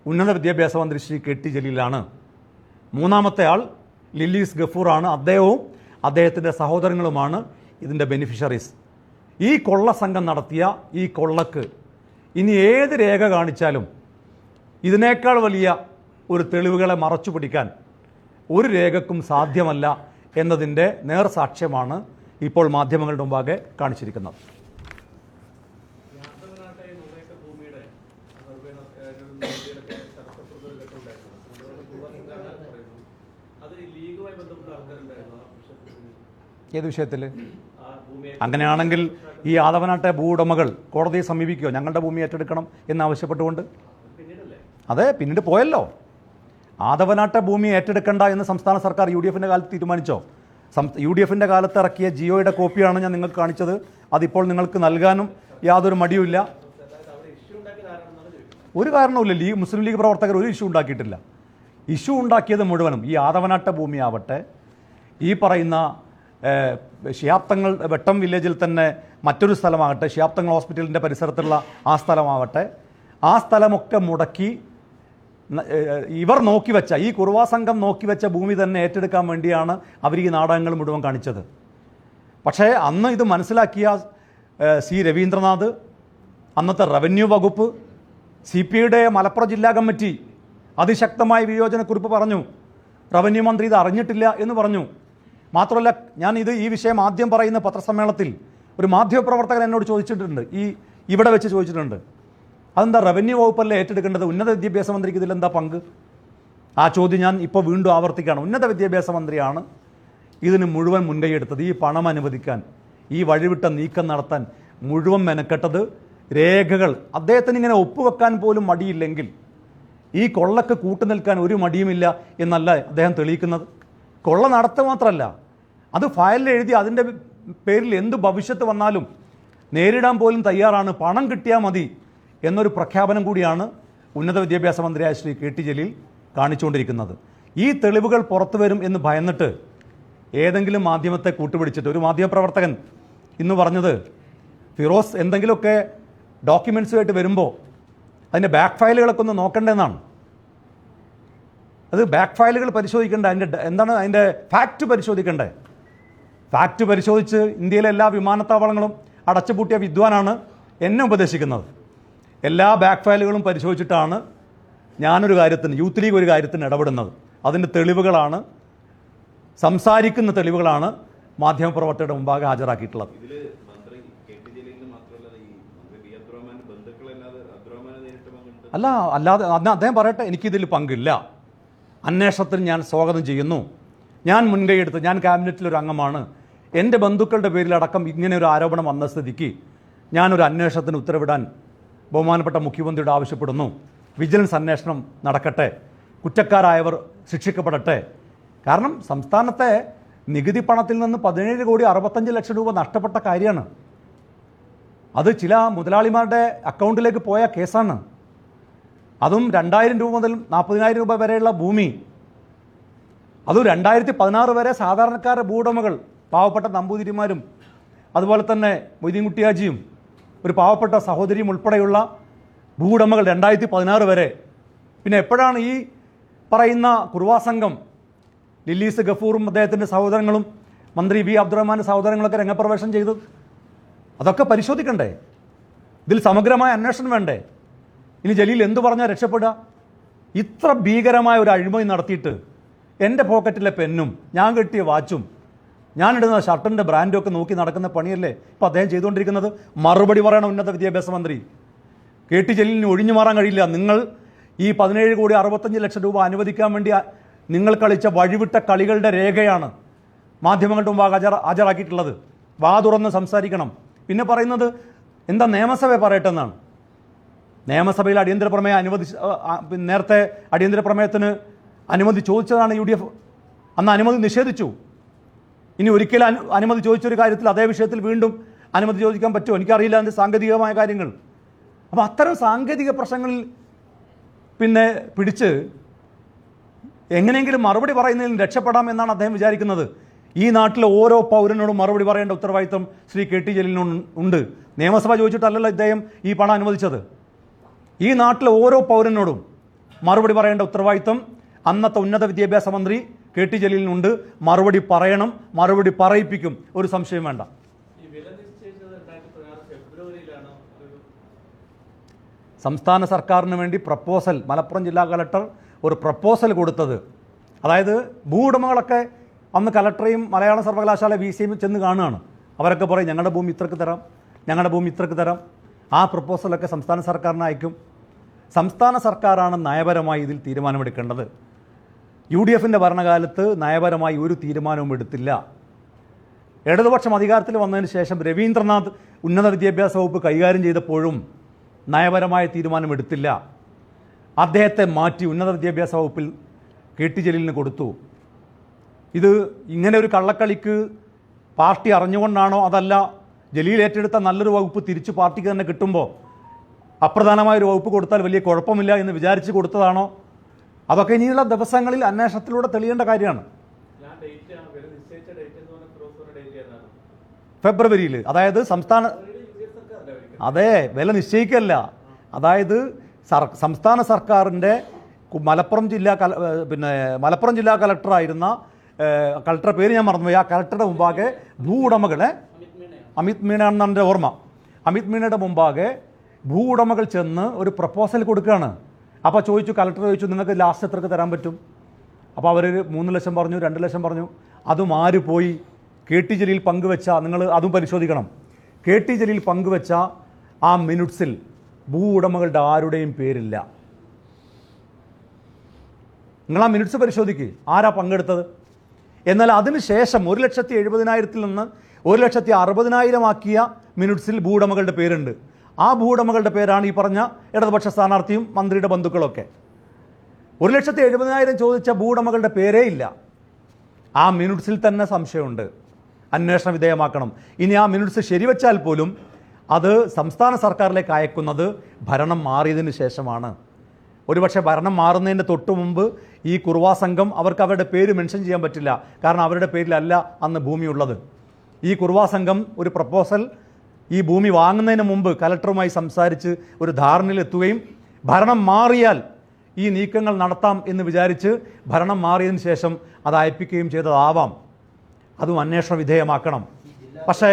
ഉന്നത വിദ്യാഭ്യാസ മന്ത്രി ശ്രീ KT ജലീലാണ്. മൂന്നാമത്തെ ആൾ ലില്ലീസ് ഗഫൂറാണ്. അദ്ദേഹവും അദ്ദേഹത്തിൻ്റെ സഹോദരങ്ങളുമാണ് ഇതിൻ്റെ ബെനിഫിഷ്യറീസ്. ഈ കൊള്ള സംഘം നടത്തിയ ഈ കൊള്ളക്ക് ഇനി ഏത് രേഖ കാണിച്ചാലും ഇതിനേക്കാൾ വലിയ ഒരു തെളിവുകളെ മറച്ചു പിടിക്കാൻ ഒരു രേഖക്കും സാധ്യമല്ല എന്നതിൻ്റെ നേർസാക്ഷ്യമാണ് ഇപ്പോൾ മാധ്യമങ്ങളുടെ മുമ്പാകെ കാണിച്ചിരിക്കുന്നത്. ഏത് വിഷയത്തിൽ? അങ്ങനെയാണെങ്കിൽ ഈ ആദവനാട്ടെ ഭൂവുടമകൾ കോടതിയെ സമീപിക്കുകയോ ഞങ്ങളുടെ ഭൂമി ഏറ്റെടുക്കണം എന്നാവശ്യപ്പെട്ടുകൊണ്ട്? അതെ, പിന്നീട് പോയല്ലോ. ആദവനാട്ടെ ഭൂമി ഏറ്റെടുക്കണ്ട എന്ന് സംസ്ഥാന സർക്കാർ UDFൻ്റെ കാലത്ത് തീരുമാനിച്ചോ? UDFൻ്റെ കാലത്ത് ഇറക്കിയ ജിയോയുടെ കോപ്പിയാണ് ഞാൻ നിങ്ങൾക്ക് കാണിച്ചത്. അതിപ്പോൾ നിങ്ങൾക്ക് നൽകാനും യാതൊരു മടിയുമില്ല. ഒരു കാരണവുമില്ല. മുസ്ലിം ലീഗ് പ്രവർത്തകർ ഒരു ഇഷ്യൂ ഉണ്ടാക്കിയിട്ടില്ല. ഇഷ്യൂ ഉണ്ടാക്കിയത് മുഴുവനും ഈ ആദവനാട്ടെ ഭൂമിയാവട്ടെ, ഈ പറയുന്ന ശിഹാബ്തങ്ങൾ വെട്ടം വില്ലേജിൽ തന്നെ മറ്റൊരു സ്ഥലമാകട്ടെ, ശിഹാബ്തങ്ങൾ ഹോസ്പിറ്റലിൻ്റെ പരിസരത്തുള്ള ആ സ്ഥലമാവട്ടെ, ആ സ്ഥലമൊക്കെ മുടക്കി ഇവർ നോക്കിവെച്ച, ഈ കുറുവാ സംഘം നോക്കിവെച്ച ഭൂമി തന്നെ ഏറ്റെടുക്കാൻ വേണ്ടിയാണ് അവർ ഈ നാടകങ്ങൾ മുഴുവൻ കാണിച്ചത്. പക്ഷേ അന്ന് ഇത് മനസ്സിലാക്കിയ C രവീന്ദ്രനാഥ്, അന്നത്തെ റവന്യൂ വകുപ്പ്, CPIയുടെ മലപ്പുറം ജില്ലാ കമ്മിറ്റി അതിശക്തമായ വിയോജനക്കുറിപ്പ് പറഞ്ഞു. റവന്യൂ മന്ത്രി ഇത് അറിഞ്ഞിട്ടില്ല എന്ന് പറഞ്ഞു. മാത്രമല്ല, ഈ വിഷയം ആദ്യം പറയുന്ന പത്രസമ്മേളനത്തിൽ ഒരു മാധ്യമപ്രവർത്തകൻ എന്നോട് ചോദിച്ചിട്ടുണ്ട്, ഇവിടെ വെച്ച് ചോദിച്ചിട്ടുണ്ട്, അതെന്താ റവന്യൂ വകുപ്പല്ലേ ഏറ്റെടുക്കേണ്ടത്, ഉന്നത വിദ്യാഭ്യാസ മന്ത്രിക്ക് ഇതിലെന്താ പങ്ക്? ആ ചോദ്യം ഞാൻ ഇപ്പോൾ വീണ്ടും ആവർത്തിക്കുകയാണ്. ഉന്നത വിദ്യാഭ്യാസ മന്ത്രിയാണ് ഇതിന് മുഴുവൻ മുൻകൈയെടുത്തത്. ഈ പണം അനുവദിക്കാൻ, ഈ വഴിവിട്ട നീക്കം നടത്താൻ മുഴുവൻ മെനക്കെട്ടത്. രേഖകൾ അദ്ദേഹത്തിന് ഇങ്ങനെ ഒപ്പുവെക്കാൻ പോലും മടിയില്ലെങ്കിൽ ഈ കൊള്ളക്ക് കൂട്ടുനിൽക്കാൻ ഒരു മടിയുമില്ല എന്നല്ല അദ്ദേഹം തെളിയിക്കുന്നത്. കൊള്ള നടത്തുക മാത്രമല്ല, അത് ഫയലിൽ എഴുതി അതിൻ്റെ പേരിൽ എന്ത് ഭവിഷ്യത്ത് വന്നാലും നേരിടാൻ പോലും തയ്യാറാണ്, പണം കിട്ടിയാൽ മതി എന്നൊരു പ്രഖ്യാപനം കൂടിയാണ് ഉന്നത വിദ്യാഭ്യാസ മന്ത്രിയായ ശ്രീ KT ജലീൽ കാണിച്ചുകൊണ്ടിരിക്കുന്നത്. ഈ തെളിവുകൾ പുറത്തു വരും എന്ന് ഭയന്നിട്ട് ഏതെങ്കിലും മാധ്യമത്തെ കൂട്ടുപിടിച്ചിട്ട് ഒരു മാധ്യമപ്രവർത്തകൻ ഇന്ന് പറഞ്ഞത്, ഫിറോസ് എന്തെങ്കിലുമൊക്കെ ഡോക്യുമെൻറ്റ്സുമായിട്ട് വരുമ്പോൾ അതിൻ്റെ ബാക്ക് ഫയലുകളൊക്കെ ഒന്ന് നോക്കേണ്ടതെന്നാണ്. അത് ബാക്ക് ഫയലുകൾ പരിശോധിക്കേണ്ട, അതിൻ്റെ ഫാക്റ്റ് പരിശോധിക്കണ്ടേ? ഫാക്റ്റ് പരിശോധിച്ച് ഇന്ത്യയിലെ എല്ലാ വിമാനത്താവളങ്ങളും അടച്ചുപൂട്ടിയ വിദ്വാനാണ് എന്നെ ഉപദേശിക്കുന്നത്. എല്ലാ ബാക്ക് ഫയലുകളും പരിശോധിച്ചിട്ടാണ് ഞാനൊരു കാര്യത്തിന്, യൂത്ത് ലീഗ് ഒരു കാര്യത്തിന് ഇടപെടുന്നത്. അതിൻ്റെ തെളിവുകളാണ്, സംസാരിക്കുന്ന തെളിവുകളാണ് മാധ്യമപ്രവർത്തകരുടെ മുമ്പാകെ ഹാജരാക്കിയിട്ടുള്ളത്. അല്ലാതെ അദ്ദേഹം പറയട്ടെ, എനിക്കിതിൽ പങ്കില്ല, അന്വേഷണത്തിന് ഞാൻ സ്വാഗതം ചെയ്യുന്നു, ഞാൻ മുൻകൈയെടുത്ത്, ഞാൻ ക്യാബിനറ്റിലൊരു അംഗമാണ്, എൻ്റെ ബന്ധുക്കളുടെ പേരിലടക്കം ഇങ്ങനെ ഒരു ആരോപണം വന്ന സ്ഥിതിക്ക് ഞാനൊരു അന്വേഷണത്തിന് ഉത്തരവിടാൻ ബഹുമാനപ്പെട്ട മുഖ്യമന്ത്രിയോട് ആവശ്യപ്പെടുന്നു. വിജിലൻസ് അന്വേഷണം നടക്കട്ടെ, കുറ്റക്കാരായവർ ശിക്ഷിക്കപ്പെടട്ടെ. കാരണം സംസ്ഥാനത്തെ നികുതി പണത്തിൽ നിന്ന് 17,65,00,000 രൂപ നഷ്ടപ്പെട്ട കാര്യമാണ്. അത് ചില മുതലാളിമാരുടെ അക്കൗണ്ടിലേക്ക് പോയ കേസാണ്. അതും 2,000 രൂപ മുതൽ 40,000 രൂപ വരെയുള്ള ഭൂമി. അതും 2016 വരെ സാധാരണക്കാരുടെ ഭൂവുടമകൾ, പാവപ്പെട്ട നമ്പൂതിരിമാരും അതുപോലെ തന്നെ മൊയ്തീൻകുട്ടിയാജിയും ഒരു പാവപ്പെട്ട സഹോദരിയും ഉൾപ്പെടെയുള്ള ഭൂവുടമകൾ 2016 വരെ. പിന്നെ എപ്പോഴാണ് ഈ പറയുന്ന കുറുവാ സംഘം, ലില്ലീസ് ഗഫൂറും അദ്ദേഹത്തിൻ്റെ സഹോദരങ്ങളും മന്ത്രി V അബ്ദുറഹ്മാൻ്റെ സഹോദരങ്ങളൊക്കെ രംഗപ്രവേശനം ചെയ്തത്? അതൊക്കെ പരിശോധിക്കണ്ടേ? ഇതിൽ സമഗ്രമായ അന്വേഷണം വേണ്ടേ? ഇനി ജലീൽ എന്തു പറഞ്ഞാൽ രക്ഷപ്പെടുക? ഇത്ര ഭീകരമായ ഒരു അഴിമതി നടത്തിയിട്ട് എൻ്റെ പോക്കറ്റിലെ പെന്നും ഞാൻ കെട്ടിയ വാച്ചും ഞാനിടുന്ന ഷർട്ടിൻ്റെ ബ്രാൻഡും ഒക്കെ നോക്കി നടക്കുന്ന പണിയല്ലേ ഇപ്പോൾ അദ്ദേഹം ചെയ്തുകൊണ്ടിരിക്കുന്നത്? മറുപടി പറയണം ഉന്നത വിദ്യാഭ്യാസ മന്ത്രി. KT ജലീലിന് ഒഴിഞ്ഞു മാറാൻ കഴിയില്ല. നിങ്ങൾ ഈ 17,65,00,000 രൂപ അനുവദിക്കാൻ വേണ്ടി നിങ്ങൾ കളിച്ച വഴിവിട്ട കളികളുടെ രേഖയാണ് മാധ്യമങ്ങളുടെ മുമ്പാകെ ഹാജരാക്കിയിട്ടുള്ളത്. വാ തുറന്ന് സംസാരിക്കണം. പിന്നെ പറയുന്നത് എന്താ, നിയമസഭയെ പറയട്ടെ എന്നാണ്. നിയമസഭയിൽ അടിയന്തര പ്രമേയം നേരത്തെ അടിയന്തര പ്രമേയത്തിന് അനുമതി ചോദിച്ചതാണ് UDF. അന്ന് അനുമതി നിഷേധിച്ചു. ഇനി ഒരിക്കലും അനുമതി ചോദിച്ചൊരു കാര്യത്തിൽ അതേ വിഷയത്തിൽ വീണ്ടും അനുമതി ചോദിക്കാൻ പറ്റുമോ? എനിക്കറിയില്ല അതിൻ്റെ സാങ്കേതികമായ കാര്യങ്ങൾ. അപ്പോൾ അത്തരം സാങ്കേതിക പ്രശ്നങ്ങളിൽ പിന്നെ പിടിച്ച് എങ്ങനെയെങ്കിലും മറുപടി പറയുന്നതിൽ രക്ഷപ്പെടാം എന്നാണ് അദ്ദേഹം വിചാരിക്കുന്നത്. ഈ നാട്ടിലെ ഓരോ പൗരനോടും മറുപടി പറയേണ്ട ഉത്തരവാദിത്വം ശ്രീ KT ജലീലിനുണ്ട്. നിയമസഭ ചോദിച്ചിട്ടല്ലല്ലോ ഇദ്ദേഹം ഈ പണം അനുവദിച്ചത്. ഈ നാട്ടിലെ ഓരോ പൗരനോടും മറുപടി പറയേണ്ട ഉത്തരവാദിത്വം അന്നത്തെ ഉന്നത വിദ്യാഭ്യാസ മന്ത്രി KT ജലീലിനുണ്ട്. മറുപടി പറയണം, മറുപടി പറയിപ്പിക്കും, ഒരു സംശയം വേണ്ട. സംസ്ഥാന സർക്കാരിന് വേണ്ടി പ്രപ്പോസൽ, മലപ്പുറം ജില്ലാ കളക്ടർ ഒരു പ്രപ്പോസൽ കൊടുത്തത്, അതായത് ഭൂവുടമകളൊക്കെ അന്ന് കലക്ടറേയും മലയാള സർവകലാശാല VC ചെന്ന് കാണുകയാണ്. അവരൊക്കെ പറയും ഞങ്ങളുടെ ഭൂമി ഇത്രക്ക് തരാം, ഞങ്ങളുടെ ഭൂമി ഇത്രക്ക് തരാം. ആ പ്രപ്പോസലൊക്കെ സംസ്ഥാന സർക്കാരിന് അയക്കും. സംസ്ഥാന സർക്കാരാണ് നയപരമായി ഇതിൽ തീരുമാനമെടുക്കേണ്ടത്. UDFൻ്റെ ഭരണകാലത്ത് നയപരമായി ഒരു തീരുമാനവും എടുത്തില്ല. ഇടതുപക്ഷം അധികാരത്തിൽ വന്നതിന് ശേഷം രവീന്ദ്രനാഥ് ഉന്നത വിദ്യാഭ്യാസ വകുപ്പ് കൈകാര്യം ചെയ്തപ്പോഴും നയപരമായ തീരുമാനം എടുത്തില്ല. അദ്ദേഹത്തെ മാറ്റി ഉന്നത വിദ്യാഭ്യാസ വകുപ്പിൽ KT ജലീലിന് കൊടുത്തു. ഇത് ഇങ്ങനെ ഒരു കള്ളക്കളിക്ക് പാർട്ടി അറിഞ്ഞുകൊണ്ടാണോ, അതല്ല ജലീൽ ഏറ്റെടുത്ത നല്ലൊരു വകുപ്പ് തിരിച്ചു പാർട്ടിക്ക് തന്നെ കിട്ടുമ്പോൾ അപ്രധാനമായൊരു വകുപ്പ് കൊടുത്താൽ വലിയ കുഴപ്പമില്ല എന്ന് വിചാരിച്ച് കൊടുത്തതാണോ? അതൊക്കെ ഇനിയുള്ള ദിവസങ്ങളിൽ അന്വേഷണത്തിലൂടെ തെളിയേണ്ട കാര്യമാണ്. ഫെബ്രുവരിയിൽ, അതായത് അതെ, വില നിശ്ചയിക്കല്ല. അതായത് സംസ്ഥാന സർക്കാരിൻ്റെ മലപ്പുറം ജില്ലാ കളക്ടറായിരുന്ന കളക്ടറുടെ പേര് ഞാൻ മറന്നുപോയി. ആ കളക്ടറുടെ മുമ്പാകെ ഭൂവുടമകളെ, അമിത് മീണ എന്നാണ് എൻ്റെ ഓർമ്മ, അമിത് മീണയുടെ മുമ്പാകെ ഭൂവുടമകൾ ചെന്ന് ഒരു പ്രപ്പോസൽ കൊടുക്കുകയാണ്. അപ്പോൾ കളക്ടർ ചോദിച്ചു നിങ്ങൾക്ക് ലാസ്റ്റ് എത്രക്ക് തരാൻ പറ്റും? അപ്പോൾ അവർ 3 ലക്ഷം പറഞ്ഞു, 2 ലക്ഷം പറഞ്ഞു. അതും ആര് പോയി? കെ ടി ജലീൽ പങ്കുവെച്ച, നിങ്ങൾ അതും പരിശോധിക്കണം, കെ ടി ജലീൽ പങ്കുവെച്ച ആ മിനിറ്റ്സിൽ ഭൂ ഉടമകളുടെ ആരുടെയും പേരില്ല. നിങ്ങൾ ആ മിനിറ്റ്സ് പരിശോധിക്കുക, ആരാ പങ്കെടുത്തത്. എന്നാൽ അതിനുശേഷം 1,70,000 നിന്ന് 1,60,000 ആക്കിയ മിനിറ്റ്സിൽ ഭൂ ഉടമകളുടെ പേരുണ്ട്. ആ ഭൂ ഉടമകളുടെ പേരാണ് ഈ പറഞ്ഞ ഇടതുപക്ഷ സ്ഥാനാർത്ഥിയും മന്ത്രിയുടെ ബന്ധുക്കളൊക്കെ. 1,70,000 ചോദിച്ച ഭൂ ഉടമകളുടെ പേരേ ഇല്ല. ആ മിനിറ്റ്സിൽ തന്നെ സംശയമുണ്ട്, അന്വേഷണ വിധേയമാക്കണം. ഇനി ആ മിനിറ്റ്സ് ശരിവെച്ചാൽ പോലും അത് സംസ്ഥാന സർക്കാരിലേക്ക് അയക്കുന്നത് ഭരണം മാറിയതിന് ശേഷമാണ്. ഒരുപക്ഷെ ഭരണം മാറുന്നതിൻ്റെ തൊട്ട് മുമ്പ് ഈ കുറുവാ സംഘം അവർക്ക് അവരുടെ പേര് മെൻഷൻ ചെയ്യാൻ പറ്റില്ല, കാരണം അവരുടെ പേരിലല്ല അന്ന് ഭൂമിയുള്ളത്. ഈ കുറുവാ സംഘം ഒരു പ്രപ്പോസൽ ഈ ഭൂമി വാങ്ങുന്നതിന് മുമ്പ് കലക്ടറുമായി സംസാരിച്ച് ഒരു ധാരണയിലെത്തുകയും ഭരണം മാറിയാൽ ഈ നീക്കങ്ങൾ നടത്താം എന്ന് വിചാരിച്ച് ഭരണം മാറിയതിന് ശേഷം അത് അയപ്പിക്കുകയും ചെയ്തതാവാം. അതും അന്വേഷണ വിധേയമാക്കണം. പക്ഷേ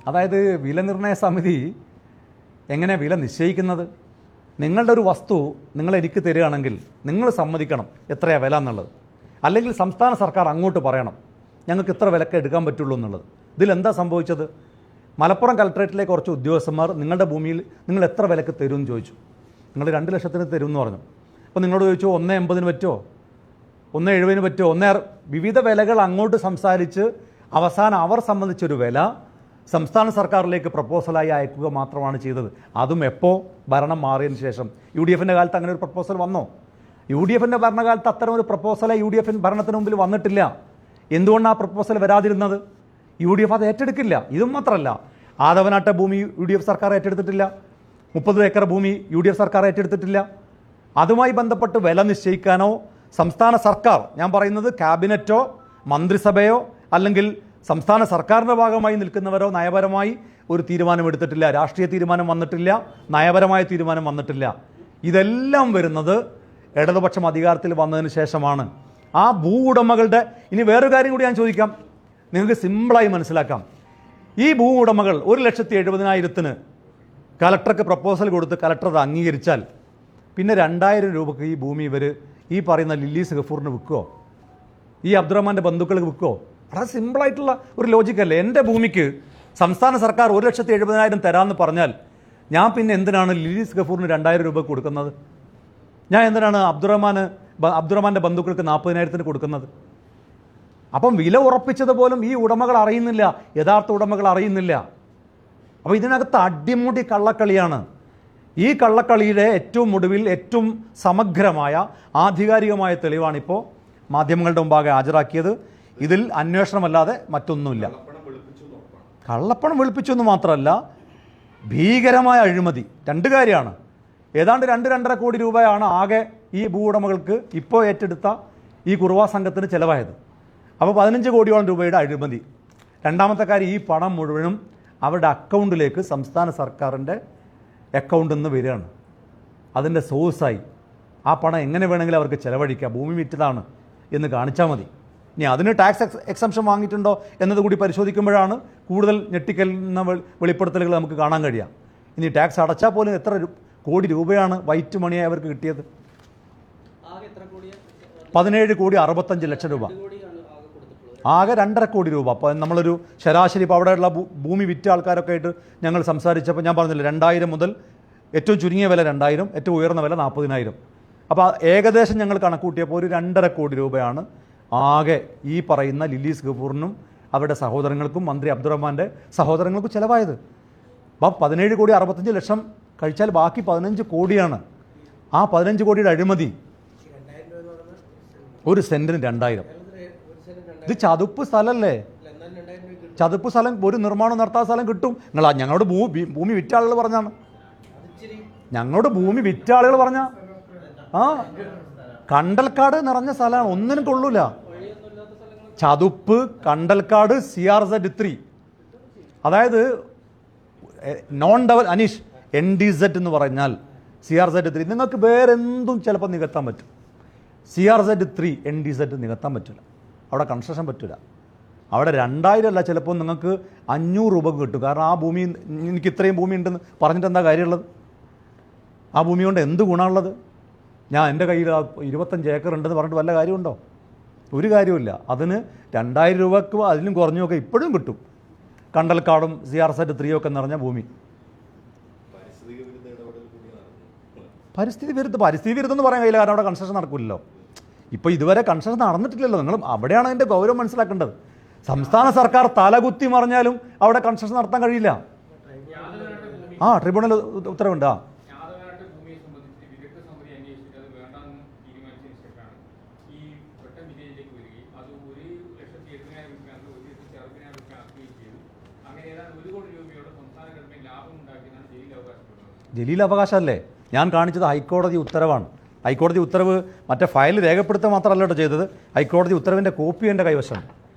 അതായത് വില നിർണ്ണയ സമിതി എങ്ങനെ വില നിശ്ചയിക്കുന്നത്? നിങ്ങളുടെ ഒരു വസ്തു നിങ്ങൾ എനിക്ക് തരികയാണെങ്കിൽ നിങ്ങൾ സമ്മതിക്കണം എത്രയാണ് വില എന്നുള്ളത്. അല്ലെങ്കിൽ സംസ്ഥാന സർക്കാർ അങ്ങോട്ട് പറയണം ഞങ്ങൾക്ക് ഇത്ര വിലക്ക് എടുക്കാൻ പറ്റുള്ളൂ എന്നുള്ളത്. ഇതിലെന്താ സംഭവിച്ചത്? മലപ്പുറം കളക്ടറേറ്റിലെ കുറച്ച് ഉദ്യോഗസ്ഥന്മാർ നിങ്ങളുടെ ഭൂമിയിൽ നിങ്ങൾ എത്ര വിലക്ക് തരുമെന്ന് ചോദിച്ചു. നിങ്ങൾ 2 ലക്ഷത്തിന് തരുമെന്ന് പറഞ്ഞു. അപ്പോൾ നിങ്ങളോട് ചോദിച്ചു 1,80,000 പറ്റുമോ, 1,70,000 പറ്റുമോ, വിവിധ വിലകൾ അങ്ങോട്ട് സംസാരിച്ച് അവസാനം അവർ സംബന്ധിച്ചൊരു വില സംസ്ഥാന സർക്കാരിലേക്ക് പ്രപ്പോസലായി അയക്കുക മാത്രമാണ് ചെയ്തത്. അതും എപ്പോൾ? ഭരണം മാറിയതിന് ശേഷം. UDFൻ്റെ കാലത്ത് അങ്ങനെ ഒരു പ്രപ്പോസൽ വന്നോ? UDFൻ്റെ ഭരണകാലത്ത് അത്തരം ഒരു പ്രപ്പോസലായി UDF ഭരണത്തിന് മുമ്പിൽ വന്നിട്ടില്ല. എന്തുകൊണ്ടാണ് ആ പ്രപ്പോസൽ വരാതിരുന്നത്? UDF അത് ഏറ്റെടുക്കില്ല. ഇതും മാത്രമല്ല, ആദവനാട്ട ഭൂമി UDF സർക്കാർ ഏറ്റെടുത്തിട്ടില്ല, 30 ഏക്കർ ഭൂമി UDF സർക്കാർ ഏറ്റെടുത്തിട്ടില്ല. അതുമായി ബന്ധപ്പെട്ട് വില നിശ്ചയിക്കാനോ സംസ്ഥാന സർക്കാർ, ഞാൻ പറയുന്നത് ക്യാബിനറ്റോ മന്ത്രിസഭയോ അല്ലെങ്കിൽ സംസ്ഥാന സർക്കാരിൻ്റെ ഭാഗമായി നിൽക്കുന്നവരോ നയപരമായി ഒരു തീരുമാനമെടുത്തിട്ടില്ല. രാഷ്ട്രീയ തീരുമാനം വന്നിട്ടില്ല, നയപരമായ തീരുമാനം വന്നിട്ടില്ല. ഇതെല്ലാം വരുന്നത് ഇടതുപക്ഷം അധികാരത്തിൽ വന്നതിന് ശേഷമാണ്. ആ ഭൂ ഉടമകളുടെ, ഇനി വേറൊരു കാര്യം കൂടി ഞാൻ ചോദിക്കാം, നിങ്ങൾക്ക് സിമ്പിളായി മനസ്സിലാക്കാം. ഈ ഭൂ ഉടമകൾ 1,70,000 കലക്ടർക്ക് പ്രപ്പോസൽ കൊടുത്ത് കലക്ടർ അത് അംഗീകരിച്ചാൽ പിന്നെ 2,000 രൂപയ്ക്ക് ഈ ഭൂമി ഇവർ ഈ പറയുന്ന ലില്ലീസ് ഗഫൂറിന് വിൽക്കുമോ? ഈ അബ്ദുറഹ്മാൻ്റെ ബന്ധുക്കൾക്ക് വിൽക്കുമോ? വളരെ സിമ്പിളായിട്ടുള്ള ഒരു ലോജിക്കല്ലേ. എൻ്റെ ഭൂമിക്ക് സംസ്ഥാന സർക്കാർ 1,70,000 തരാമെന്ന് പറഞ്ഞാൽ ഞാൻ പിന്നെ എന്തിനാണ് ലില്ലീസ് ഗഫൂറിന് 2,000 രൂപ കൊടുക്കുന്നത്? ഞാൻ എന്തിനാണ് അബ്ദുറഹ്മാൻ്റെ ബന്ധുക്കൾക്ക് 40,000 കൊടുക്കുന്നത്? അപ്പം വില ഉറപ്പിച്ചതുപോലും ഈ ഉടമകൾ അറിയുന്നില്ല, യഥാർത്ഥ ഉടമകൾ അറിയുന്നില്ല. അപ്പോൾ ഇതിനകത്ത് അടിമുടി കള്ളക്കളിയാണ്. ഈ കള്ളക്കളിയുടെ ഏറ്റവും ഒടുവിൽ ഏറ്റവും സമഗ്രമായ ആധികാരികമായ തെളിവാണിപ്പോൾ മാധ്യമങ്ങളുടെ മുമ്പാകെ ഹാജരാക്കിയത്. ഇതിൽ അന്വേഷണമല്ലാതെ മറ്റൊന്നുമില്ല. കള്ളപ്പണം വെളുപ്പിച്ചു എന്ന് മാത്രമല്ല, ഭീകരമായ അഴിമതി. 2 കാര്യമാണ്. ഏതാണ്ട് 2-2.5 കോടി രൂപയാണ് ആകെ ഈ ഭൂ ഉടമകൾക്ക് ഇപ്പോൾ ഏറ്റെടുത്ത ഈ കുറുവാ സംഘത്തിന് ചിലവായത്. അപ്പോൾ 15 കോടിയോളം രൂപയുടെ അഴിമതി. രണ്ടാമത്തെ കാര്യം, ഈ പണം മുഴുവനും അവരുടെ അക്കൗണ്ടിലേക്ക് സംസ്ഥാന സർക്കാരിൻ്റെ അക്കൗണ്ടിൽ നിന്ന് വരികയാണ്. അതിൻ്റെ സോഴ്സായി ആ പണം എങ്ങനെ വേണമെങ്കിലും അവർക്ക് ചിലവഴിക്കാം, ഭൂമി വിറ്റതാണ് എന്ന് കാണിച്ചാൽ മതി. ഇനി അതിന് ടാക്സ് എക്സംഷൻ വാങ്ങിയിട്ടുണ്ടോ എന്നതുകൂടി പരിശോധിക്കുമ്പോഴാണ് കൂടുതൽ ഞെട്ടിക്കുന്ന വെളിപ്പെടുത്തലുകൾ നമുക്ക് കാണാൻ കഴിയുക. ഇനി ടാക്സ് അടച്ചാൽ പോലും എത്ര കോടി രൂപയാണ് വൈറ്റ് മണിയായി അവർക്ക് കിട്ടിയത്? 17,65,00,000 രൂപ. ആകെ 2.5 കോടി രൂപ. അപ്പോൾ നമ്മളൊരു ശരാശരി, ഇപ്പോൾ അവിടെയുള്ള ഭൂമി വിറ്റ ആൾക്കാരൊക്കെ ആയിട്ട് ഞങ്ങൾ സംസാരിച്ചപ്പോൾ ഞാൻ പറഞ്ഞില്ല, 2,000 മുതൽ ഏറ്റവും ചുരുങ്ങിയ വില 2,000, ഏറ്റവും ഉയർന്ന വില 40,000. അപ്പോൾ ഏകദേശം ഞങ്ങൾ കണക്കൂട്ടിയപ്പോൾ ഒരു 2.5 കോടി രൂപയാണ് ആകെ ഈ പറയുന്ന ലില്ലീസ് ഗഫൂറിനും അവരുടെ സഹോദരങ്ങൾക്കും മന്ത്രി അബ്ദുറഹ്മാൻ്റെ സഹോദരങ്ങൾക്കും ചിലവായത്. അപ്പോൾ 17,65,00,000 കഴിച്ചാൽ ബാക്കി 15 കോടിയാണ്. ആ 15 കോടിയുടെ അഴിമതി. ഒരു സെൻറ്റിന് 2,000. ഇത് ചതുപ്പ് സ്ഥലമല്ലേ? ചതുപ്പ് സ്ഥലം, ഒരു നിർമ്മാണം നടത്താത്ത സ്ഥലം കിട്ടും. ഞങ്ങളോട് ഭൂമി വിറ്റ ആളുകൾ പറഞ്ഞാണ്, ഞങ്ങളോട് ഭൂമി വിറ്റ ആളുകൾ പറഞ്ഞ കണ്ടൽക്കാട് നിറഞ്ഞ സ്ഥലമാണ്, ഒന്നിനും കൊള്ളൂല. ചതുപ്പ്, കണ്ടൽക്കാട്, CRZ3, അതായത് നോൺ ഡെവൽ അനീഷ് NDZ എന്ന് പറഞ്ഞാൽ CRZ3 നിങ്ങൾക്ക് വേറെ എന്തും ചിലപ്പോൾ നികത്താൻ പറ്റും. CRZ3 NDZ നികത്താൻ പറ്റില്ല. അവിടെ കൺസ്ട്രക്ഷൻ പറ്റില്ല. അവിടെ 2,000 അല്ല, ചിലപ്പോൾ നിങ്ങൾക്ക് 500 രൂപ കിട്ടും. കാരണം ആ ഭൂമി, എനിക്ക് ഇത്രയും ഭൂമി ഉണ്ടെന്ന് പറഞ്ഞിട്ട് എന്താ കാര്യമുള്ളത്? ആ ഭൂമി കൊണ്ട് എന്ത് ഗുണമുള്ളത്? ഞാൻ എൻ്റെ കയ്യിൽ 25 ഏക്കർ ഉണ്ടെന്ന് പറഞ്ഞിട്ട് വല്ല കാര്യമുണ്ടോ? ഒരു കാര്യമില്ല. അതിന് 2000 രൂപക്ക് അതിലും കുറഞ്ഞൊക്കെ ഇപ്പോഴും കിട്ടും. കണ്ടൽക്കാടും CRZ 3 ഒക്കെ നിറഞ്ഞ ഭൂമി. പരിസ്ഥിതി വിരുദ്ധം എന്ന് പറയാൻ കഴിയില്ല, കാരണം അവിടെ കൺസ്ട്രക്ഷൻ നടക്കില്ലല്ലോ. ഇപ്പോൾ ഇതുവരെ കൺസ്ട്രക്ഷൻ നടന്നിട്ടില്ലല്ലോ. നിങ്ങൾ അവിടെയാണ് അതിൻ്റെ ഗൗരവം മനസ്സിലാക്കേണ്ടത്. സംസ്ഥാന സർക്കാർ തലകുത്തി മറിഞ്ഞാലും അവിടെ കൺസ്ട്രക്ഷൻ നടത്താൻ കഴിയില്ല. ട്രിബ്യൂണൽ ഉത്തരവുണ്ട്. ജലീൽ അവകാശമല്ലേ? ഞാൻ കാണിച്ചത് ഹൈക്കോടതി ഉത്തരവാണ്. ഹൈക്കോടതി ഉത്തരവ് മറ്റേ ഫയൽ രേഖപ്പെടുത്തുക മാത്രമല്ല കേട്ടോ ചെയ്തത്. ഹൈക്കോടതി ഉത്തരവിൻ്റെ കോപ്പി എൻ്റെ കൈവശം.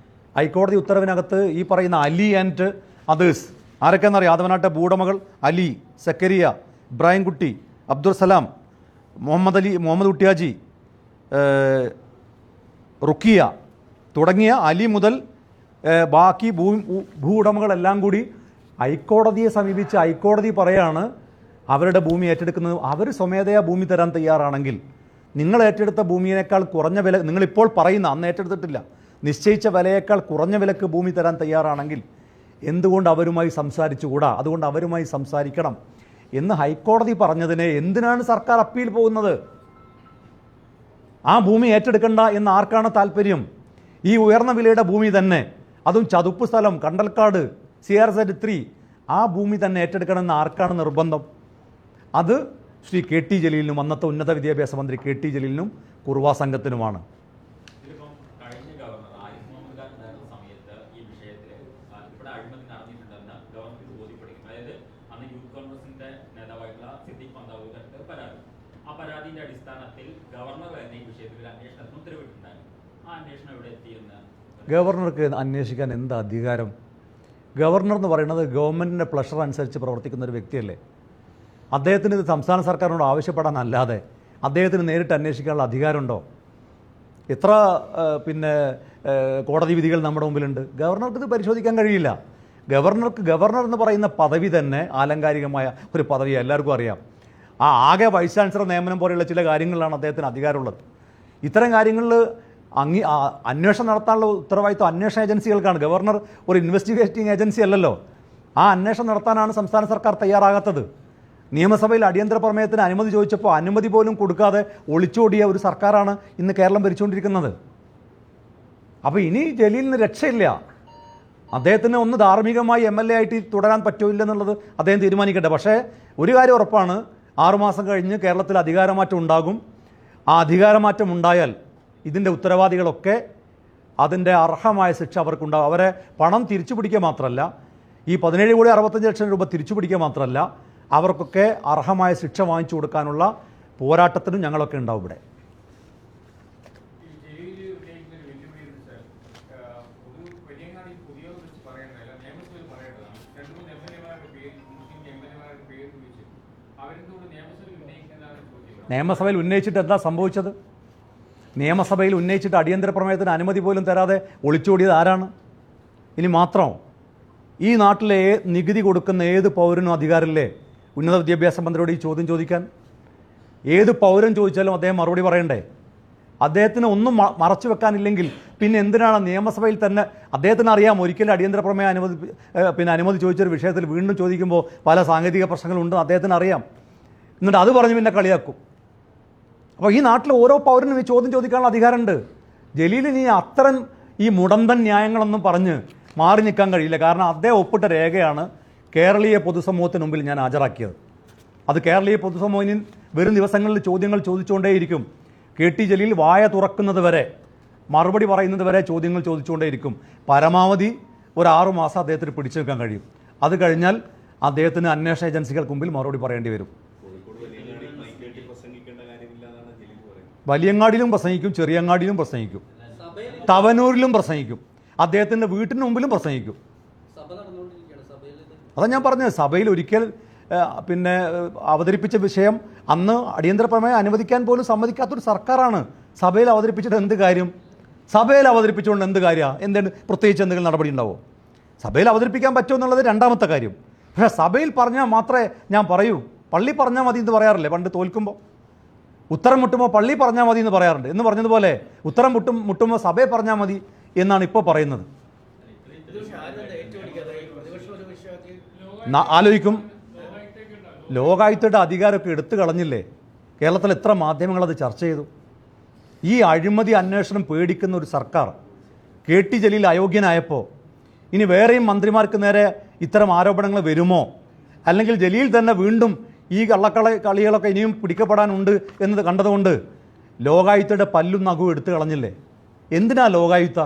ഹൈക്കോടതി ഉത്തരവിനകത്ത് ഈ പറയുന്ന അലി ആൻഡ് അതേഴ്സ് ആരൊക്കെയെന്നറിയാം? ആദവനാട്ടെ ഭൂവുടമകൾ അലി, സക്കരിയ, ഇബ്രാഹിംകുട്ടി, അബ്ദുൽ സലാം, മുഹമ്മദ് കുട്ടിയാജി, റുക്കിയ തുടങ്ങിയ അലി മുതൽ ബാക്കി ഭൂവുടമകളെല്ലാം കൂടി ഹൈക്കോടതിയെ സമീപിച്ച് ഹൈക്കോടതി പറയാണ് അവരുടെ ഭൂമി ഏറ്റെടുക്കുന്നത്. അവർ സ്വമേധയാ ഭൂമി തരാൻ തയ്യാറാണെങ്കിൽ, നിങ്ങൾ ഏറ്റെടുത്ത ഭൂമിയേക്കാൾ കുറഞ്ഞ വില, നിങ്ങളിപ്പോൾ പറയുന്ന അന്ന് ഏറ്റെടുത്തിട്ടില്ല, നിശ്ചയിച്ച വിലയേക്കാൾ കുറഞ്ഞ വിലക്ക് ഭൂമി തരാൻ തയ്യാറാണെങ്കിൽ എന്തുകൊണ്ട് അവരുമായി സംസാരിച്ചുകൂടാ? അതുകൊണ്ട് അവരുമായി സംസാരിക്കണം എന്ന് ഹൈക്കോടതി പറഞ്ഞതിനെ എന്തിനാണ് സർക്കാർ അപ്പീൽ പോകുന്നത്? ആ ഭൂമി ഏറ്റെടുക്കണ്ട എന്ന് ആർക്കാണ് താല്പര്യം? ഈ ഉയർന്ന വിലയുടെ ഭൂമി തന്നെ, അതും ചതുപ്പ് സ്ഥലം, കണ്ടൽക്കാട്, CRZ 3, ആ ഭൂമി തന്നെ ഏറ്റെടുക്കണമെന്ന് ആർക്കാണ് നിർബന്ധം? അത് ശ്രീ KT ജലീലിനും അന്നത്തെ ഉന്നത വിദ്യാഭ്യാസ മന്ത്രി KT ജലീലിനും കുറുവാ സംഘത്തിനുമാണ്. ഗവർണർക്ക് അന്വേഷിക്കാൻ എന്താ അധികാരം? ഗവർണർ എന്ന് പറയുന്നത് ഗവൺമെൻറ്റിൻ്റെ പ്ലഷർ അനുസരിച്ച് പ്രവർത്തിക്കുന്ന ഒരു വ്യക്തിയല്ലേ. അദ്ദേഹത്തിന് ഇത് സംസ്ഥാന സർക്കാരിനോട് ആവശ്യപ്പെടാനല്ലാതെ അദ്ദേഹത്തിന് നേരിട്ട് അന്വേഷിക്കാനുള്ള അധികാരമുണ്ടോ? എത്ര കോടതി വിധികൾ നമ്മുടെ മുമ്പിലുണ്ട്. ഗവർണർക്ക് ഇത് പരിശോധിക്കാൻ കഴിയില്ല. ഗവർണർ എന്ന് പറയുന്ന പദവി തന്നെ ആലങ്കാരികമായ ഒരു പദവിയാണ്, എല്ലാവർക്കും അറിയാം. ആകെ വൈസ് ചാൻസലർ നിയമനം പോലെയുള്ള ചില കാര്യങ്ങളിലാണ് അദ്ദേഹത്തിന് അധികാരമുള്ളത്. ഇത്തരം കാര്യങ്ങളിൽ അന്വേഷണം നടത്താനുള്ള ഉത്തരവാദിത്വം അന്വേഷണ ഏജൻസികൾക്കാണ്. ഗവർണർ ഒരു ഇൻവെസ്റ്റിഗേറ്റിംഗ് ഏജൻസി അല്ലല്ലോ. ആ അന്വേഷണം നടത്താനാണ് സംസ്ഥാന സർക്കാർ തയ്യാറാകാത്തത്. നിയമസഭയിൽ അടിയന്തര പ്രമേയത്തിന് അനുമതി ചോദിച്ചപ്പോൾ അനുമതി പോലും കൊടുക്കാതെ ഒളിച്ചോടിയ ഒരു സർക്കാരാണ് ഇന്ന് കേരളം ഭരിച്ചുകൊണ്ടിരിക്കുന്നത്. അപ്പോൾ ഇനി ജലീലിന് രക്ഷയില്ല. അദ്ദേഹത്തിന് ഒന്ന് ധാർമ്മികമായി MLA ആയിട്ട് തുടരാൻ പറ്റില്ലെന്നുള്ളത് അദ്ദേഹം തീരുമാനിക്കട്ടെ. പക്ഷേ ഒരു കാര്യം ഉറപ്പാണ്, 6 മാസം കഴിഞ്ഞ് കേരളത്തിൽ അധികാരമാറ്റം ഉണ്ടാകും. ആ അധികാരമാറ്റം ഉണ്ടായാൽ ഇതിൻ്റെ ഉത്തരവാദികളൊക്കെ അതിൻ്റെ അർഹമായ ശിക്ഷ അവർക്കുണ്ടാകും. അവരെ പണം തിരിച്ചു പിടിക്കുക മാത്രമല്ല, ഈ 17,65,00,000 രൂപ തിരിച്ചു പിടിക്കുക മാത്രമല്ല, അവർക്കൊക്കെ അർഹമായ ശിക്ഷ വാങ്ങിച്ചു കൊടുക്കാനുള്ള പോരാട്ടത്തിനും ഞങ്ങളൊക്കെ ഉണ്ടാവും ഇവിടെ. നിയമസഭയിൽ ഉന്നയിച്ചിട്ട് എന്താ സംഭവിച്ചത്? നിയമസഭയിൽ ഉന്നയിച്ചിട്ട് അടിയന്തര പ്രമേയത്തിന് അനുമതി പോലും തരാതെ ഒളിച്ചോടിയത് ആരാണ്? ഇനി മാത്രം ഈ നാട്ടിലെ നികുതി കൊടുക്കുന്ന ഏത് പൗരനും അധികാരമില്ലേ ഉന്നത വിദ്യാഭ്യാസ മന്ത്രിയോട് ഈ ചോദ്യം ചോദിക്കാൻ? ഏത് പൗരൻ ചോദിച്ചാലും അദ്ദേഹം മറുപടി പറയണ്ടേ? അദ്ദേഹത്തിന് ഒന്നും മറച്ചു വെക്കാനില്ലെങ്കിൽ പിന്നെ എന്തിനാണ് നിയമസഭയിൽ തന്നെ? അദ്ദേഹത്തിന് അറിയാം ഒരിക്കലും അടിയന്തര പ്രമേയ അനുമതി ചോദിച്ചൊരു വിഷയത്തിൽ വീണ്ടും ചോദിക്കുമ്പോൾ പല സാങ്കേതിക പ്രശ്നങ്ങളുണ്ടെന്ന് അദ്ദേഹത്തിന് അറിയാം. എന്നിട്ട് അത് പറഞ്ഞ് പിന്നെ കളിയാക്കും. അപ്പോൾ ഈ നാട്ടിൽ ഓരോ പൗരനും ഈ ചോദ്യം ചോദിക്കാനുള്ള അധികാരമുണ്ട്. ജലീലിന് അത്തരം ഈ മുടന്തൻ ന്യായങ്ങളൊന്നും പറഞ്ഞ് മാറി നിൽക്കാൻ കഴിയില്ല. കാരണം അദ്ദേഹം ഒപ്പിട്ട രേഖയാണ് കേരളീയ പൊതുസമൂഹത്തിന് മുമ്പിൽ ഞാൻ ഹാജരാക്കിയത്. അത് കേരളീയ പൊതുസമൂഹത്തിന് വരും ദിവസങ്ങളിൽ ചോദ്യങ്ങൾ ചോദിച്ചുകൊണ്ടേയിരിക്കും. KT ജലീൽ വായ തുറക്കുന്നത് വരെ, മറുപടി പറയുന്നത് വരെ ചോദ്യങ്ങൾ ചോദിച്ചുകൊണ്ടേയിരിക്കും. പരമാവധി ഒരു 6 മാസം അദ്ദേഹത്തിന് പിടിച്ചു നിൽക്കാൻ കഴിയും. അത് കഴിഞ്ഞാൽ അദ്ദേഹത്തിന് അന്വേഷണ ഏജൻസികൾക്ക് മുമ്പിൽ മറുപടി പറയേണ്ടി വരും. വലിയങ്ങാടിയിലും പ്രസംഗിക്കും, ചെറിയങ്ങാടിയിലും പ്രസംഗിക്കും, തവനൂരിലും പ്രസംഗിക്കും, അദ്ദേഹത്തിൻ്റെ വീട്ടിന് മുമ്പിലും പ്രസംഗിക്കും. അതാ ഞാൻ പറഞ്ഞത്, സഭയിൽ ഒരിക്കൽ അവതരിപ്പിച്ച വിഷയം അന്ന് അടിയന്തര പ്രമേയം അനുവദിക്കാൻ പോലും സമ്മതിക്കാത്തൊരു സർക്കാരാണ്. സഭയിൽ അവതരിപ്പിച്ചിട്ട് എന്ത് കാര്യം? സഭയിൽ അവതരിപ്പിച്ചുകൊണ്ട് എന്ത് കാര്യമാണ്? എന്താണ് പ്രത്യേകിച്ച് എന്തെങ്കിലും നടപടി ഉണ്ടാവോ? സഭയിൽ അവതരിപ്പിക്കാൻ പറ്റുമോ എന്നുള്ളത് രണ്ടാമത്തെ കാര്യം. പക്ഷേ സഭയിൽ പറഞ്ഞാൽ മാത്രമേ ഞാൻ പറയൂ. പള്ളി പറഞ്ഞാൽ മതി എന്ന് പറയാറില്ലേ പണ്ട് തോൽക്കുമ്പോൾ? ഉത്തരം മുട്ടുമ്പോൾ പള്ളി പറഞ്ഞാൽ മതി എന്ന് പറയാറുണ്ട്. എന്ന് പറഞ്ഞതുപോലെ ഉത്തരം മുട്ടുമ്പോൾ സഭയെ പറഞ്ഞാൽ മതി എന്നാണ് ഇപ്പോൾ പറയുന്നത്. ആലോചിക്കും, ലോകായുക്തയുടെ അധികാരമൊക്കെ എടുത്തു കളഞ്ഞില്ലേ? കേരളത്തിൽ എത്ര മാധ്യമങ്ങൾ അത് ചർച്ച ചെയ്തു? ഈ അഴിമതി അന്വേഷണം പേടിക്കുന്ന ഒരു സർക്കാർ കെ ടി ജലീൽ അയോഗ്യനായപ്പോൾ ഇനി വേറെയും മന്ത്രിമാർക്ക് നേരെ ഇത്തരം ആരോപണങ്ങൾ വരുമോ, അല്ലെങ്കിൽ ജലീൽ തന്നെ വീണ്ടും ഈ കളികളൊക്കെ ഇനിയും പിടിക്കപ്പെടാനുണ്ട് എന്നത് കണ്ടതുകൊണ്ട് ലോകായുക്തയുടെ പല്ലും നഖവും എടുത്തു കളഞ്ഞില്ലേ? എന്തിനാ ലോകായുക്ത?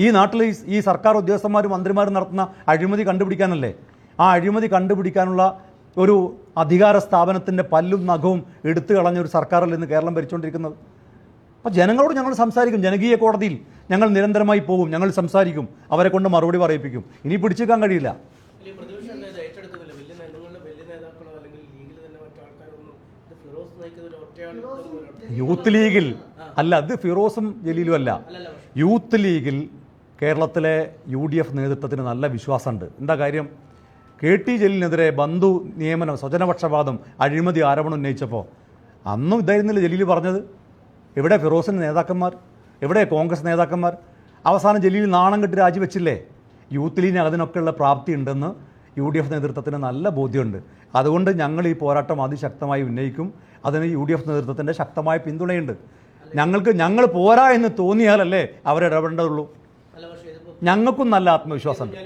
ഈ നാട്ടിൽ ഈ സർക്കാർ ഉദ്യോഗസ്ഥന്മാരും മന്ത്രിമാരും നടത്തുന്ന അഴിമതി കണ്ടുപിടിക്കാനല്ലേ? ആ അഴിമതി കണ്ടുപിടിക്കാനുള്ള ഒരു അധികാര സ്ഥാപനത്തിൻ്റെ പല്ലും നഖവും എടുത്തു കളഞ്ഞ ഒരു സർക്കാരല്ലേ ഇന്ന് കേരളം ഭരിച്ചുകൊണ്ടിരിക്കുന്നത്. അപ്പോൾ ജനങ്ങളോട് ഞങ്ങൾ സംസാരിക്കും, ജനകീയ കോടതിയിൽ ഞങ്ങൾ നിരന്തരമായി പോകും, ഞങ്ങൾ സംസാരിക്കും, അവരെ കൊണ്ട് മറുപടി പറയിപ്പിക്കും. ഇനി പിടിച്ചേക്കാൻ കഴിയില്ല. യൂത്ത് ലീഗിൽ അല്ല, അത് ഫിറോസും ജലീലും അല്ല. യൂത്ത് ലീഗിൽ കേരളത്തിലെ UDF നേതൃത്വത്തിന് നല്ല വിശ്വാസമുണ്ട്. എന്താ കാര്യം? കെ ടി ജലീലിനെതിരെ ബന്ധു നിയമനം, സ്വജനപക്ഷപാതം, അഴിമതി ആരോപണം ഉന്നയിച്ചപ്പോൾ അന്നും ഇതായിരുന്നില്ല ജലീൽ പറഞ്ഞത്. എവിടെ ഫിറോസിൻ്റെ നേതാക്കന്മാർ? എവിടെ കോൺഗ്രസ് നേതാക്കന്മാർ? അവസാനം ജലീൽ നാണം കെട്ടി രാജിവെച്ചില്ലേ? യൂത്ത് ലീഗിന് അതിനൊക്കെയുള്ള പ്രാപ്തി ഉണ്ടെന്ന് UDF നേതൃത്വത്തിന് നല്ല ബോധ്യമുണ്ട്. അതുകൊണ്ട് ഞങ്ങൾ ഈ പോരാട്ടം അതിശക്തമായി ഉന്നയിക്കും. അതിന് UDF നേതൃത്വത്തിൻ്റെ ശക്തമായ പിന്തുണയുണ്ട്. ഞങ്ങൾ പോരാ എന്ന് തോന്നിയാലല്ലേ അവരിടപെടേണ്ടതുള്ളൂ. ഞങ്ങൾക്കും നല്ല ആത്മവിശ്വാസമുണ്ട്.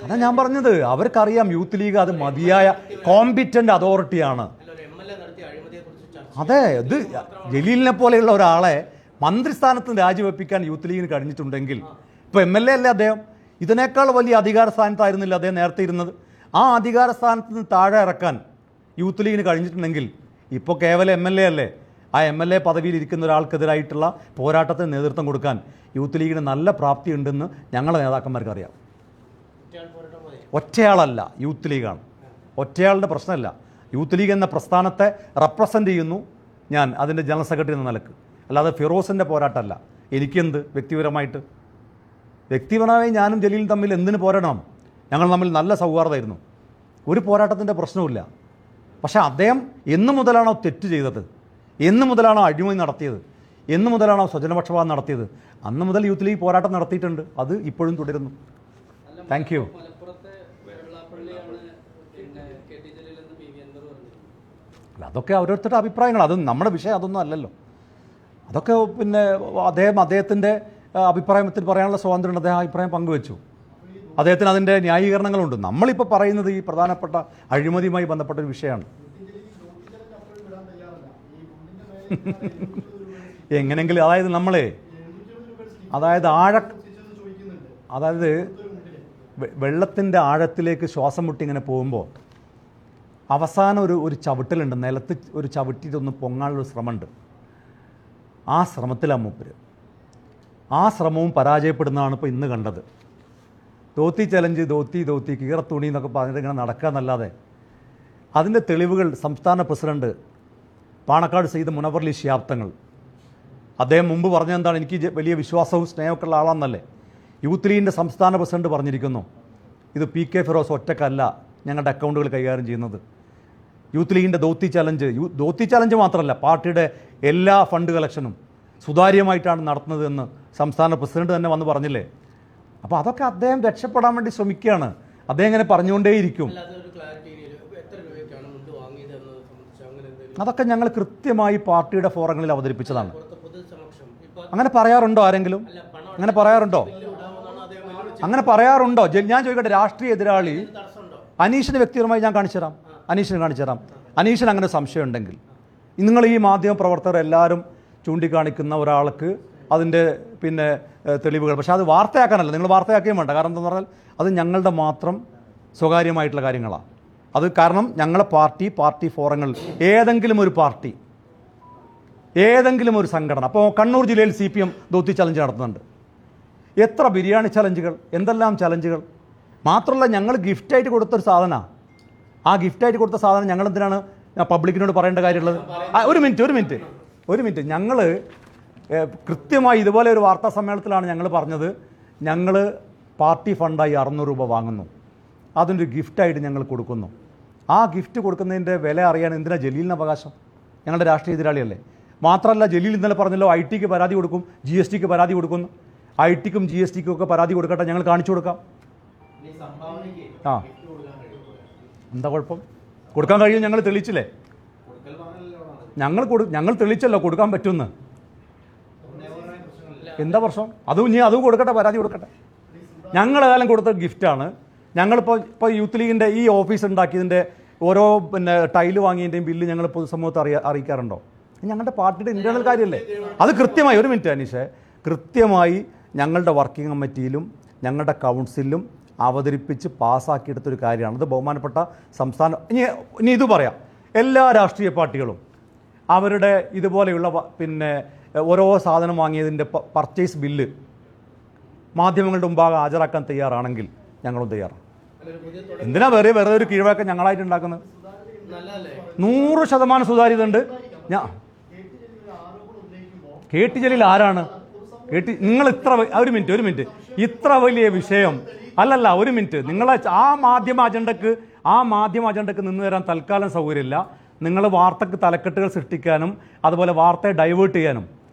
അതാ ഞാൻ പറഞ്ഞത്, അവർക്കറിയാം യൂത്ത് ലീഗ് അത് മതിയായ കോമ്പിറ്റൻ്റ് അതോറിറ്റിയാണ്. അതെ, ഇത് ജലീലിനെ പോലെയുള്ള ഒരാളെ മന്ത്രിസ്ഥാനത്ത് രാജിവെപ്പിക്കാൻ യൂത്ത് ലീഗിന് കഴിഞ്ഞിട്ടുണ്ടെങ്കിൽ, ഇപ്പോൾ MLA അല്ലേ അദ്ദേഹം, ഇതിനേക്കാൾ വലിയ അധികാര സ്ഥാനത്തായിരുന്നില്ല അദ്ദേഹം നേരത്തെ ഇരുന്നത്. ആ അധികാര സ്ഥാനത്ത് നിന്ന് താഴെ ഇറക്കാൻ യൂത്ത് ലീഗിന് കഴിഞ്ഞിട്ടുണ്ടെങ്കിൽ ഇപ്പോൾ കേവലം MLA അല്ലേ? ആ MLA പദവിയിൽ ഇരിക്കുന്ന ഒരാൾക്കെതിരായിട്ടുള്ള പോരാട്ടത്തിന് നേതൃത്വം കൊടുക്കാൻ യൂത്ത് ലീഗിന് നല്ല പ്രാപ്തി ഉണ്ടെന്ന് ഞങ്ങളുടെ നേതാക്കന്മാർക്ക് അറിയാം. ഒറ്റയാളല്ല, യൂത്ത് ലീഗാണ്. ഒറ്റയാളുടെ പ്രശ്നമല്ല. യൂത്ത് ലീഗ് എന്ന പ്രസ്ഥാനത്തെ റെപ്രസെൻ്റ് ചെയ്യുന്നു ഞാൻ, അതിൻ്റെ ജനറൽ സെക്രട്ടറി എന്ന നിലക്ക്. അല്ലാതെ ഫിറോസിൻ്റെ പോരാട്ടമല്ല. എനിക്കെന്ത് വ്യക്തിപരമായി ഞാനും ജലീലും തമ്മിൽ എന്തിന് പോരാടണം? ഞങ്ങൾ തമ്മിൽ നല്ല സൗഹാർദ്ദമായിരുന്നു, ഒരു പോരാട്ടത്തിൻ്റെ പ്രശ്നവുമില്ല. പക്ഷേ അദ്ദേഹം എന്ന് മുതലാണോ തെറ്റ് ചെയ്തത്, എന്ന് മുതലാണോ അഴിമതി നടത്തിയത്, എന്ന് മുതലാണോ സ്വജനപക്ഷപാതം നടത്തിയത്, അന്ന് മുതൽ യൂത്ത് ലീഗ് പോരാട്ടം നടത്തിയിട്ടുണ്ട്. അത് ഇപ്പോഴും തുടരുന്നു. Thank you. അതൊക്കെ ഓരോരുത്തരുടെ അഭിപ്രായങ്ങൾ. അത് നമ്മുടെ വിഷയം അതൊന്നും അല്ലല്ലോ. അതൊക്കെ പിന്നെ അദ്ദേഹത്തിൻ്റെ അഭിപ്രായത്തിൽ പറയാനുള്ള സ്വാതന്ത്ര്യമുണ്ട്. അദ്ദേഹം അഭിപ്രായം പങ്കുവെച്ചു. അദ്ദേഹത്തിന് അതിൻ്റെ ന്യായീകരണങ്ങളുണ്ട്. നമ്മളിപ്പോൾ പറയുന്നത് ഈ പ്രധാനപ്പെട്ട അഴിമതിയുമായി ബന്ധപ്പെട്ട ഒരു വിഷയമാണ്. എങ്ങനെങ്കിലും അതായത് വെള്ളത്തിൻ്റെ ആഴത്തിലേക്ക് ശ്വാസം മുട്ടി ഇങ്ങനെ പോകുമ്പോൾ അവസാനം ഒരു ചവിട്ടലുണ്ട്, നിലത്ത് ഒരു ചവിട്ടിയിട്ടൊന്ന് പൊങ്ങാനുള്ളൊരു ശ്രമമുണ്ട്. ആ ശ്രമത്തിലാണ് മൂപ്പര്. ആ ശ്രമവും പരാജയപ്പെടുന്നതാണ് ഇപ്പോൾ ഇന്ന് കണ്ടത്. ധോത്തി ചലഞ്ച്, ധോത്തി കീറത്തുണി എന്നൊക്കെ പറഞ്ഞിട്ട് ഇങ്ങനെ നടക്കാന്നല്ലാതെ അതിൻ്റെ തെളിവുകൾ സംസ്ഥാന പ്രസിഡന്റ് പാണക്കാട് സെയ്ദ് മുനവ്വറലി ശിഹാബ് തങ്ങൾ അദ്ദേഹം മുമ്പ് പറഞ്ഞെന്താണ്? എനിക്ക് വലിയ വിശ്വാസവും സ്നേഹമൊക്കെ ഉള്ള ആളാണെന്നല്ലേ. യൂത്ത് ലീഗിൻ്റെ സംസ്ഥാന പ്രസിഡന്റ് പറഞ്ഞിരിക്കുന്നു, ഇത് PK ഫിറോസ് ഒറ്റക്കല്ല ഞങ്ങളുടെ അക്കൗണ്ടുകൾ കൈകാര്യം ചെയ്യുന്നത്. യൂത്ത് ലീഗിൻ്റെ ധോത്തി ചലഞ്ച് മാത്രമല്ല, പാർട്ടിയുടെ എല്ലാ ഫണ്ട് കളക്ഷനും സുതാര്യമായിട്ടാണ് നടത്തുന്നത് എന്ന് സംസ്ഥാന പ്രസിഡന്റ് തന്നെ വന്ന് പറഞ്ഞില്ലേ. അപ്പോൾ അതൊക്കെ അദ്ദേഹം രക്ഷപ്പെടാൻ വേണ്ടി ശ്രമിക്കുകയാണ്. അദ്ദേഹം ഇങ്ങനെ പറഞ്ഞുകൊണ്ടേയിരിക്കും. അതൊക്കെ ഞങ്ങൾ കൃത്യമായി പാർട്ടിയുടെ ഫോറങ്ങളിൽ അവതരിപ്പിച്ചതാണ്. അങ്ങനെ പറയാറുണ്ടോ ആരെങ്കിലും? അങ്ങനെ പറയാറുണ്ടോ? ഞാൻ ചോദിക്കട്ടെ, രാഷ്ട്രീയ എതിരാളി അനീഷിന് വ്യക്തിപരമായി ഞാൻ കാണിച്ചു തരാം. അനീഷിന് അങ്ങനെ സംശയം ഉണ്ടെങ്കിൽ നിങ്ങൾ ഈ മാധ്യമ പ്രവർത്തകർ എല്ലാവരും ചൂണ്ടിക്കാണിക്കുന്ന ഒരാൾക്ക് അതിൻ്റെ പിന്നെ തെളിവുകൾ, പക്ഷേ അത് വാർത്തയാക്കാനല്ല. നിങ്ങൾ വാർത്തയാക്കുകയും വേണ്ട. കാരണം എന്താണെന്ന് പറഞ്ഞാൽ അത് ഞങ്ങളുടെ മാത്രം സ്വകാര്യമായിട്ടുള്ള കാര്യങ്ങളാണ്. അത് കാരണം ഞങ്ങളെ പാർട്ടി ഫോറങ്ങളിൽ ഏതെങ്കിലും ഒരു സംഘടന, അപ്പോൾ കണ്ണൂർ ജില്ലയിൽ CPM ധോത്തി ചലഞ്ച് നടത്തുന്നുണ്ട്. എത്ര ബിരിയാണി ചലഞ്ചുകൾ, എന്തെല്ലാം ചലഞ്ചുകൾ. മാത്രമല്ല ഞങ്ങൾ ഗിഫ്റ്റായിട്ട് കൊടുത്തൊരു സാധനമാണ്. ആ ഗിഫ്റ്റായിട്ട് കൊടുത്ത സാധനം ഞങ്ങൾ എന്തിനാണ് പബ്ലിക്കിനോട് പറയേണ്ട കാര്യമുള്ളത്? ഒരു മിനിറ്റ് ഞങ്ങൾ കൃത്യമായി ഇതുപോലെ ഒരു വാർത്താ സമ്മേളനത്തിലാണ് ഞങ്ങൾ പറഞ്ഞത്, ഞങ്ങൾ പാർട്ടി ഫണ്ടായി 600 രൂപ വാങ്ങുന്നു, അതിനൊരു ഗിഫ്റ്റായിട്ട് ഞങ്ങൾ കൊടുക്കുന്നു. ആ ഗിഫ്റ്റ് കൊടുക്കുന്നതിൻ്റെ വില അറിയാൻ എന്തിനാ ജലീലിന് അവകാശം? ഞങ്ങളുടെ രാഷ്ട്രീയ എതിരാളിയല്ലേ? മാത്രമല്ല ജലീൽ ഇന്നലെ പറഞ്ഞല്ലോ ഐ ടിക്ക് പരാതി കൊടുക്കും, ജി എസ് ടിക്ക് പരാതി കൊടുക്കുന്നു. ഐ ടിക്കും ജി എസ് ടിക്കും ഒക്കെ പരാതി കൊടുക്കട്ടെ, ഞങ്ങൾ കാണിച്ചു കൊടുക്കാം. ആ എന്താ കുഴപ്പം? കൊടുക്കാൻ കഴിയും, ഞങ്ങൾ തെളിയിച്ചില്ലേ? ഞങ്ങൾ തെളിയിച്ചല്ലോ കൊടുക്കാൻ പറ്റുമെന്ന്. എന്താ പ്രശ്നം? അതും കൊടുക്കട്ടെ, പരാതി കൊടുക്കട്ടെ. ഞങ്ങളേതായാലും കൊടുത്ത ഗിഫ്റ്റാണ്. ഇപ്പോൾ യൂത്ത് ലീഗിൻ്റെ ഈ ഓഫീസ് ഉണ്ടാക്കിയതിൻ്റെ ഓരോ ടൈല് വാങ്ങിയതിൻ്റെയും ബില്ല് ഞങ്ങൾ പൊതുസമൂഹത്തെ അറിയിക്കാറുണ്ടോ? ഞങ്ങളുടെ പാർട്ടിയുടെ ഇൻറ്റേർണൽ കാര്യമല്ലേ അത്? കൃത്യമായി, ഒരു മിനിറ്റ് അനീഷേ, കൃത്യമായി ഞങ്ങളുടെ വർക്കിംഗ് കമ്മിറ്റിയിലും ഞങ്ങളുടെ കൗൺസിലും അവതരിപ്പിച്ച് പാസ്സാക്കിയെടുത്തൊരു കാര്യമാണ്. അത് ബഹുമാനപ്പെട്ട സംസ്ഥാന ഇനി ഇത് പറയാം, എല്ലാ രാഷ്ട്രീയ പാർട്ടികളും അവരുടെ ഇതുപോലെയുള്ള ഓരോ സാധനം വാങ്ങിയതിൻ്റെ പർച്ചേസ് ബില്ല് മാധ്യമങ്ങളുടെ മുമ്പാകെ ഹാജരാക്കാൻ തയ്യാറാണെങ്കിൽ ഞങ്ങളും തയ്യാറാണ്. എന്തിനാ വെറുതെ ഒരു കീഴ്വഴക്കം ഞങ്ങളായിട്ട് ഉണ്ടാക്കുന്നത്? 100% സുതാര്യത ഉണ്ട്. കെ ടി ജലീൽ ആരാണ്? നിങ്ങൾ ഒരു മിനിറ്റ് ഇത്ര വലിയ വിഷയം അല്ലല്ല, ഒരു മിനിറ്റ്. നിങ്ങളെ ആ മാധ്യമ അജണ്ടക്ക് നിന്ന് തരാൻ തൽക്കാലം സൗകര്യമില്ല. നിങ്ങൾ വാർത്തക്ക് തലക്കെട്ടുകൾ സൃഷ്ടിക്കാനും അതുപോലെ വാർത്തയെ ഡൈവേർട്ട് ചെയ്യാനും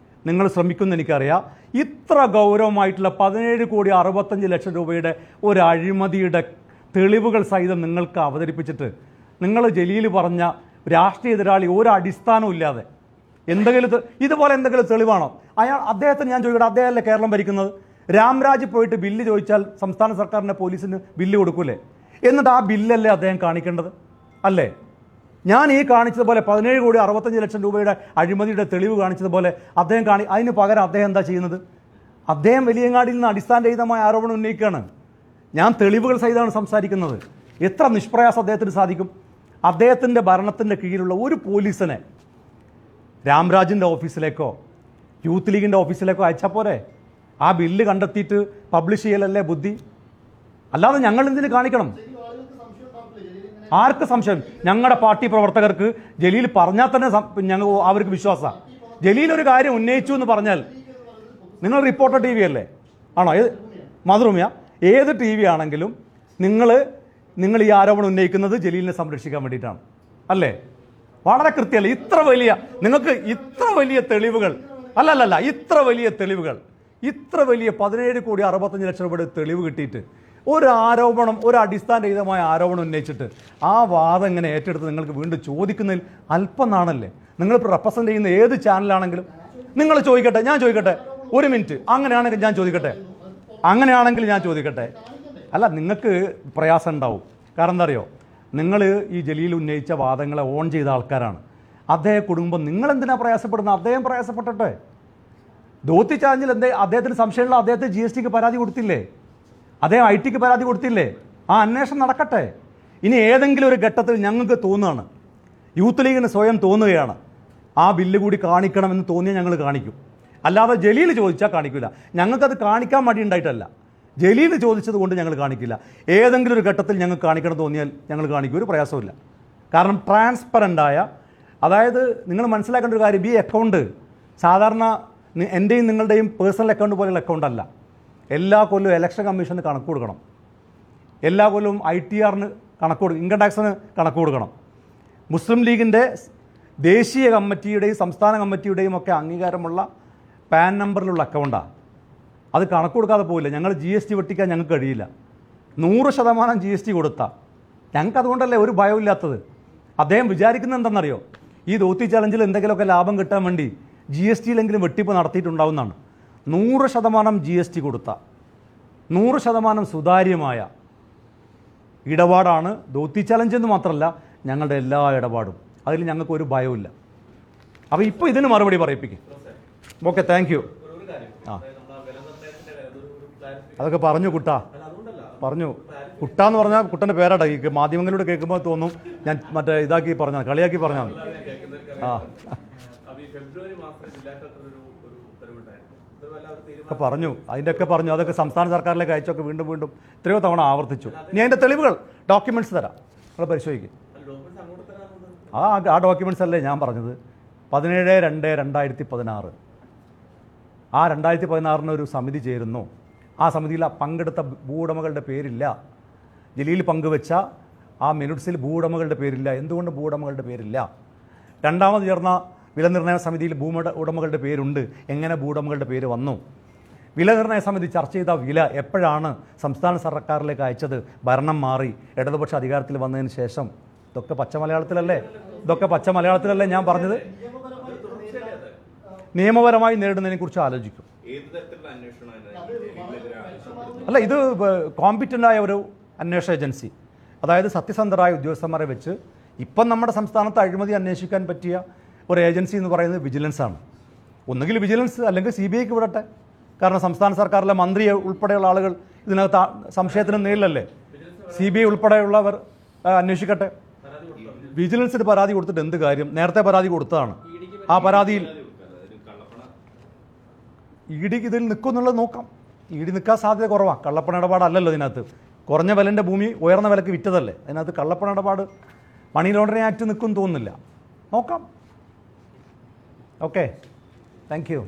നിങ്ങൾ ശ്രമിക്കുമെന്ന് എനിക്കറിയാം. ഇത്ര ഗൗരവമായിട്ടുള്ള 17,65,00,000 രൂപയുടെ ഒരു അഴിമതിയുടെ തെളിവുകൾ സഹിതം നിങ്ങൾക്ക് അവതരിപ്പിച്ചിട്ട് നിങ്ങൾ ജലീൽ പറഞ്ഞ രാഷ്ട്രീയ എതിരാളി ഒരു അടിസ്ഥാനവും ഇല്ലാതെ ഇതുപോലെ എന്തെങ്കിലും തെളിവാണോ? അദ്ദേഹത്തിന് ഞാൻ ചോദിക്കട്ടെ, അദ്ദേഹമല്ലേ കേരളം ഭരിക്കുന്നത്? രാംരാജ് പോയിട്ട് ബില്ല് ചോദിച്ചാൽ സംസ്ഥാന സർക്കാരിൻ്റെ പോലീസിന് ബില്ല് കൊടുക്കൂലേ? എന്നിട്ട് ആ ബില്ലല്ലേ അദ്ദേഹം കാണിക്കേണ്ടത്? അല്ലേ? ഞാൻ ഈ കാണിച്ചതുപോലെ 17,65,00,000 രൂപയുടെ അഴിമതിയുടെ തെളിവ് കാണിച്ചതുപോലെ അദ്ദേഹം അതിന് പകരം അദ്ദേഹം എന്താ ചെയ്യുന്നത്? അദ്ദേഹം വലിയങ്ങാടിയിൽ നിന്ന് അടിസ്ഥാനരഹിതമായ ആരോപണം ഉന്നയിക്കുകയാണ്. ഞാൻ തെളിവുകൾ സഹിതമാണ് സംസാരിക്കുന്നത്. എത്ര നിഷ്പ്രയാസം അദ്ദേഹത്തിന് സാധിക്കും? അദ്ദേഹത്തിൻ്റെ ഭരണത്തിൻ്റെ കീഴിലുള്ള ഒരു പോലീസിനെ രാംരാജിൻ്റെ ഓഫീസിലേക്കോ യൂത്ത് ലീഗിൻ്റെ ഓഫീസിലേക്കോ അയച്ചാൽ പോരെ? ആ ബില്ല് കണ്ടെത്തിയിട്ട് പബ്ലിഷ് ചെയ്യലല്ലേ ബുദ്ധി? അല്ലാതെ ഞങ്ങൾ എന്തിന് കാണിക്കണം? ആർക്ക് സംശയം? ഞങ്ങളുടെ പാർട്ടി പ്രവർത്തകർക്ക് ജലീൽ പറഞ്ഞാൽ തന്നെ അവർക്ക് വിശ്വാസമാണ്. ജലീൽ ഒരു കാര്യം ഉന്നയിച്ചു എന്ന് പറഞ്ഞാൽ, നിങ്ങൾ റിപ്പോർട്ടർ ടി വി അല്ലേ? ആണോ? മാതൃഭൂമിയ? ഏത് ടി വി ആണെങ്കിലും നിങ്ങൾ ഈ ആരോപണം ഉന്നയിക്കുന്നത് ജലീലിനെ സംരക്ഷിക്കാൻ വേണ്ടിയിട്ടാണ് അല്ലേ? വളരെ കൃത്യമല്ലേ? നിങ്ങൾക്ക് ഇത്ര വലിയ തെളിവുകൾ ഇത്ര വലിയ 17,65,00,000 രൂപയുടെ തെളിവ് കിട്ടിയിട്ട് ഒരു അടിസ്ഥാനരഹിതമായ ആരോപണം ഉന്നയിച്ചിട്ട് ആ വാദം ഇങ്ങനെ ഏറ്റെടുത്ത് നിങ്ങൾക്ക് വീണ്ടും ചോദിക്കുന്നതിൽ അല്പം നാണല്ലേ? നിങ്ങളിപ്പോൾ റെപ്രസെൻ്റ് ചെയ്യുന്ന ഏത് ചാനലാണെങ്കിലും നിങ്ങൾ ചോദിക്കട്ടെ, ഞാൻ ചോദിക്കട്ടെ, ഒരു മിനിറ്റ്, അങ്ങനെയാണെങ്കിൽ ഞാൻ ചോദിക്കട്ടെ. അല്ല, നിങ്ങൾക്ക് പ്രയാസം ഉണ്ടാവും. കാരണം എന്താ അറിയോ? നിങ്ങൾ ഈ ജലീൽ ഉന്നയിച്ച വാദങ്ങളെ ഓൺ ചെയ്ത ആൾക്കാരാണ്. അദ്ദേഹം കുടുംബം നിങ്ങളെന്തിനാ പ്രയാസപ്പെടുന്നത്? അദ്ദേഹം പ്രയാസപ്പെട്ടെ. ധോത്തി ചാലഞ്ചിൽ അദ്ദേഹത്തിന് സംശയമുള്ള അദ്ദേഹത്തെ GST പരാതി കൊടുത്തില്ലേ? അദ്ദേഹം IT പരാതി കൊടുത്തില്ലേ? ആ അന്വേഷണം നടക്കട്ടെ. ഇനി ഏതെങ്കിലും ഒരു ഘട്ടത്തിൽ ഞങ്ങൾക്ക് തോന്നുകയാണ്, യൂത്ത് ലീഗിന് സ്വയം തോന്നുകയാണ്, ആ ബില്ല് കൂടി കാണിക്കണമെന്ന് തോന്നിയാൽ ഞങ്ങൾ കാണിക്കും. അല്ലാതെ ജലീൽ ചോദിച്ചാൽ കാണിക്കില്ല. ഞങ്ങൾക്കത് കാണിക്കാൻ മടി ഉണ്ടായിട്ടല്ല, ജലീൽ ചോദിച്ചത് കൊണ്ട് ഞങ്ങൾ കാണിക്കില്ല. ഏതെങ്കിലും ഒരു ഘട്ടത്തിൽ ഞങ്ങൾക്ക് കാണിക്കണം തോന്നിയാൽ ഞങ്ങൾ കാണിക്കും, ഒരു പ്രയാസമില്ല. കാരണം ട്രാൻസ്പെറൻ്റായ, അതായത് നിങ്ങൾ മനസ്സിലാക്കേണ്ട ഒരു കാര്യം, ഈ അക്കൗണ്ട് സാധാരണ എൻ്റെയും നിങ്ങളുടെയും പേഴ്സണൽ അക്കൗണ്ട് പോലെയുള്ള അക്കൗണ്ട് അല്ല. എല്ലാ കൊല്ലവും ഇലക്ഷൻ കമ്മീഷന് കണക്ക് കൊടുക്കണം, എല്ലാ കൊല്ലവും ITRന് കണക്ക് കൊടുക്കണം, ഇൻകം ടാക്സിന് കണക്ക് കൊടുക്കണം. മുസ്ലിം ലീഗിൻ്റെ ദേശീയ കമ്മിറ്റിയുടെയും സംസ്ഥാന കമ്മിറ്റിയുടെയും ഒക്കെ അംഗീകാരമുള്ള പാൻ നമ്പറിലുള്ള അക്കൗണ്ടാണ്. അത് കണക്ക് കൊടുക്കാതെ പോയില്ല. ഞങ്ങൾ GST വെട്ടിക്കാൻ ഞങ്ങൾക്ക് കഴിയില്ല. 100% GST കൊടുത്താൽ ഞങ്ങൾക്ക് അതുകൊണ്ടല്ലേ ഒരു ഭയമില്ലാത്തത്. അദ്ദേഹം വിചാരിക്കുന്നത് എന്താണെന്നറിയോ? ഈ ധോത്തി ചലഞ്ചിൽ എന്തെങ്കിലുമൊക്കെ ലാഭം കിട്ടാൻ വേണ്ടി GSTയിലെങ്കിലും വെട്ടിപ്പ് നടത്തിയിട്ടുണ്ടാവുന്നതാണ്. 100% GST കൊടുത്ത 100% സുതാര്യമായ ഇടപാടാണ് ധോത്തി ചലഞ്ച് എന്ന് മാത്രമല്ല ഞങ്ങളുടെ എല്ലാ ഇടപാടും. അതിൽ ഞങ്ങൾക്ക് ഒരു ഭയമില്ല. അപ്പോൾ ഇപ്പോൾ ഇതിന് മറുപടി പറയിപ്പിക്കും. Okay, thank you. ആ, അതൊക്കെ പറഞ്ഞു കുട്ടാന്ന് പറഞ്ഞാൽ കുട്ടൻ്റെ പേരാട്ടാ. ഈ മാധ്യമങ്ങളിലൂടെ കേൾക്കുമ്പോൾ തോന്നും ഞാൻ മറ്റേ ഇതാക്കി പറഞ്ഞാൽ, കളിയാക്കി പറഞ്ഞാൽ. ആ, ഒക്കെ പറഞ്ഞു, അതൊക്കെ സംസ്ഥാന സർക്കാരിലേക്ക് അയച്ചൊക്കെ വീണ്ടും എത്രയോ തവണ ആവർത്തിച്ചു. ഇനി അതിൻ്റെ തെളിവുകൾ, ഡോക്യുമെൻറ്റ്സ് തരാം, നിങ്ങൾ പരിശോധിക്കും. ആ ഡോക്യുമെൻറ്റ്സ് അല്ലേ ഞാൻ പറഞ്ഞത്. 17/2/2016 ആ 2016 ഒരു സമിതി ചേരുന്നു. ആ സമിതിയിൽ പങ്കെടുത്ത ഭൂവുടമകളുടെ പേരില്ല. ജലീൽ പങ്കുവെച്ച ആ മിനിറ്റ്സിൽ ഭൂവുടമകളുടെ പേരില്ല. എന്തുകൊണ്ട് ഭൂവുടമകളുടെ പേരില്ല? രണ്ടാമത് ചേർന്ന വിലനിർണ്ണയ സമിതിയിൽ ഉടമകളുടെ പേരുണ്ട്. എങ്ങനെ ഭൂവുടമകളുടെ പേര് വന്നു? വിലനിർണ്ണയ സമിതി ചർച്ച ചെയ്ത വില എപ്പോഴാണ് സംസ്ഥാന സർക്കാരിലേക്ക് അയച്ചത്? ഭരണം മാറി ഇടതുപക്ഷ അധികാരത്തിൽ വന്നതിന് ശേഷം. ഇതൊക്കെ പച്ച മലയാളത്തിലല്ലേ ഞാൻ പറഞ്ഞത്? നിയമപരമായി നേരിടുന്നതിനെക്കുറിച്ച് ആലോചിക്കും. അല്ല, ഇത് കോമ്പിറ്റൻ്റായ ഒരു അന്വേഷണ ഏജൻസി, അതായത് സത്യസന്ധരായ ഉദ്യോഗസ്ഥന്മാരെ വെച്ച് ഇപ്പം നമ്മുടെ സംസ്ഥാനത്ത് അഴിമതി അന്വേഷിക്കാൻ പറ്റിയ ഒരു ഏജൻസി എന്ന് പറയുന്നത് വിജിലൻസ് ആണ്. ഒന്നുകിൽ വിജിലൻസ് അല്ലെങ്കിൽ CBIക്ക് വിടട്ടെ. കാരണം സംസ്ഥാന സർക്കാരിലെ മന്ത്രി ഉൾപ്പെടെയുള്ള ആളുകൾ ഇതിനകത്ത് സംശയത്തിന് നേരിലല്ലേ. CBI ഉൾപ്പെടെയുള്ളവർ അന്വേഷിക്കട്ടെ. വിജിലൻസിന് പരാതി കൊടുത്തിട്ട് എന്ത് കാര്യം? നേരത്തെ പരാതി കൊടുത്തതാണ്. ആ പരാതിയിൽ ED ഇതിൽ നിൽക്കുമെന്നുള്ളത് നോക്കാം. ED നിൽക്കാൻ സാധ്യത കുറവാണ്. കള്ളപ്പണ ഇടപാടല്ലല്ലോ ഇതിനകത്ത്. കുറഞ്ഞ വിലൻ്റെ ഭൂമി ഉയർന്ന വിലക്ക് വിറ്റതല്ലേ. അതിനകത്ത് കള്ളപ്പണ ഇടപാട്, മണി ലോണ്ടറിംഗ് ആക്ട് നിൽക്കുമെന്ന് തോന്നുന്നില്ല. നോക്കാം. Okay, thank you.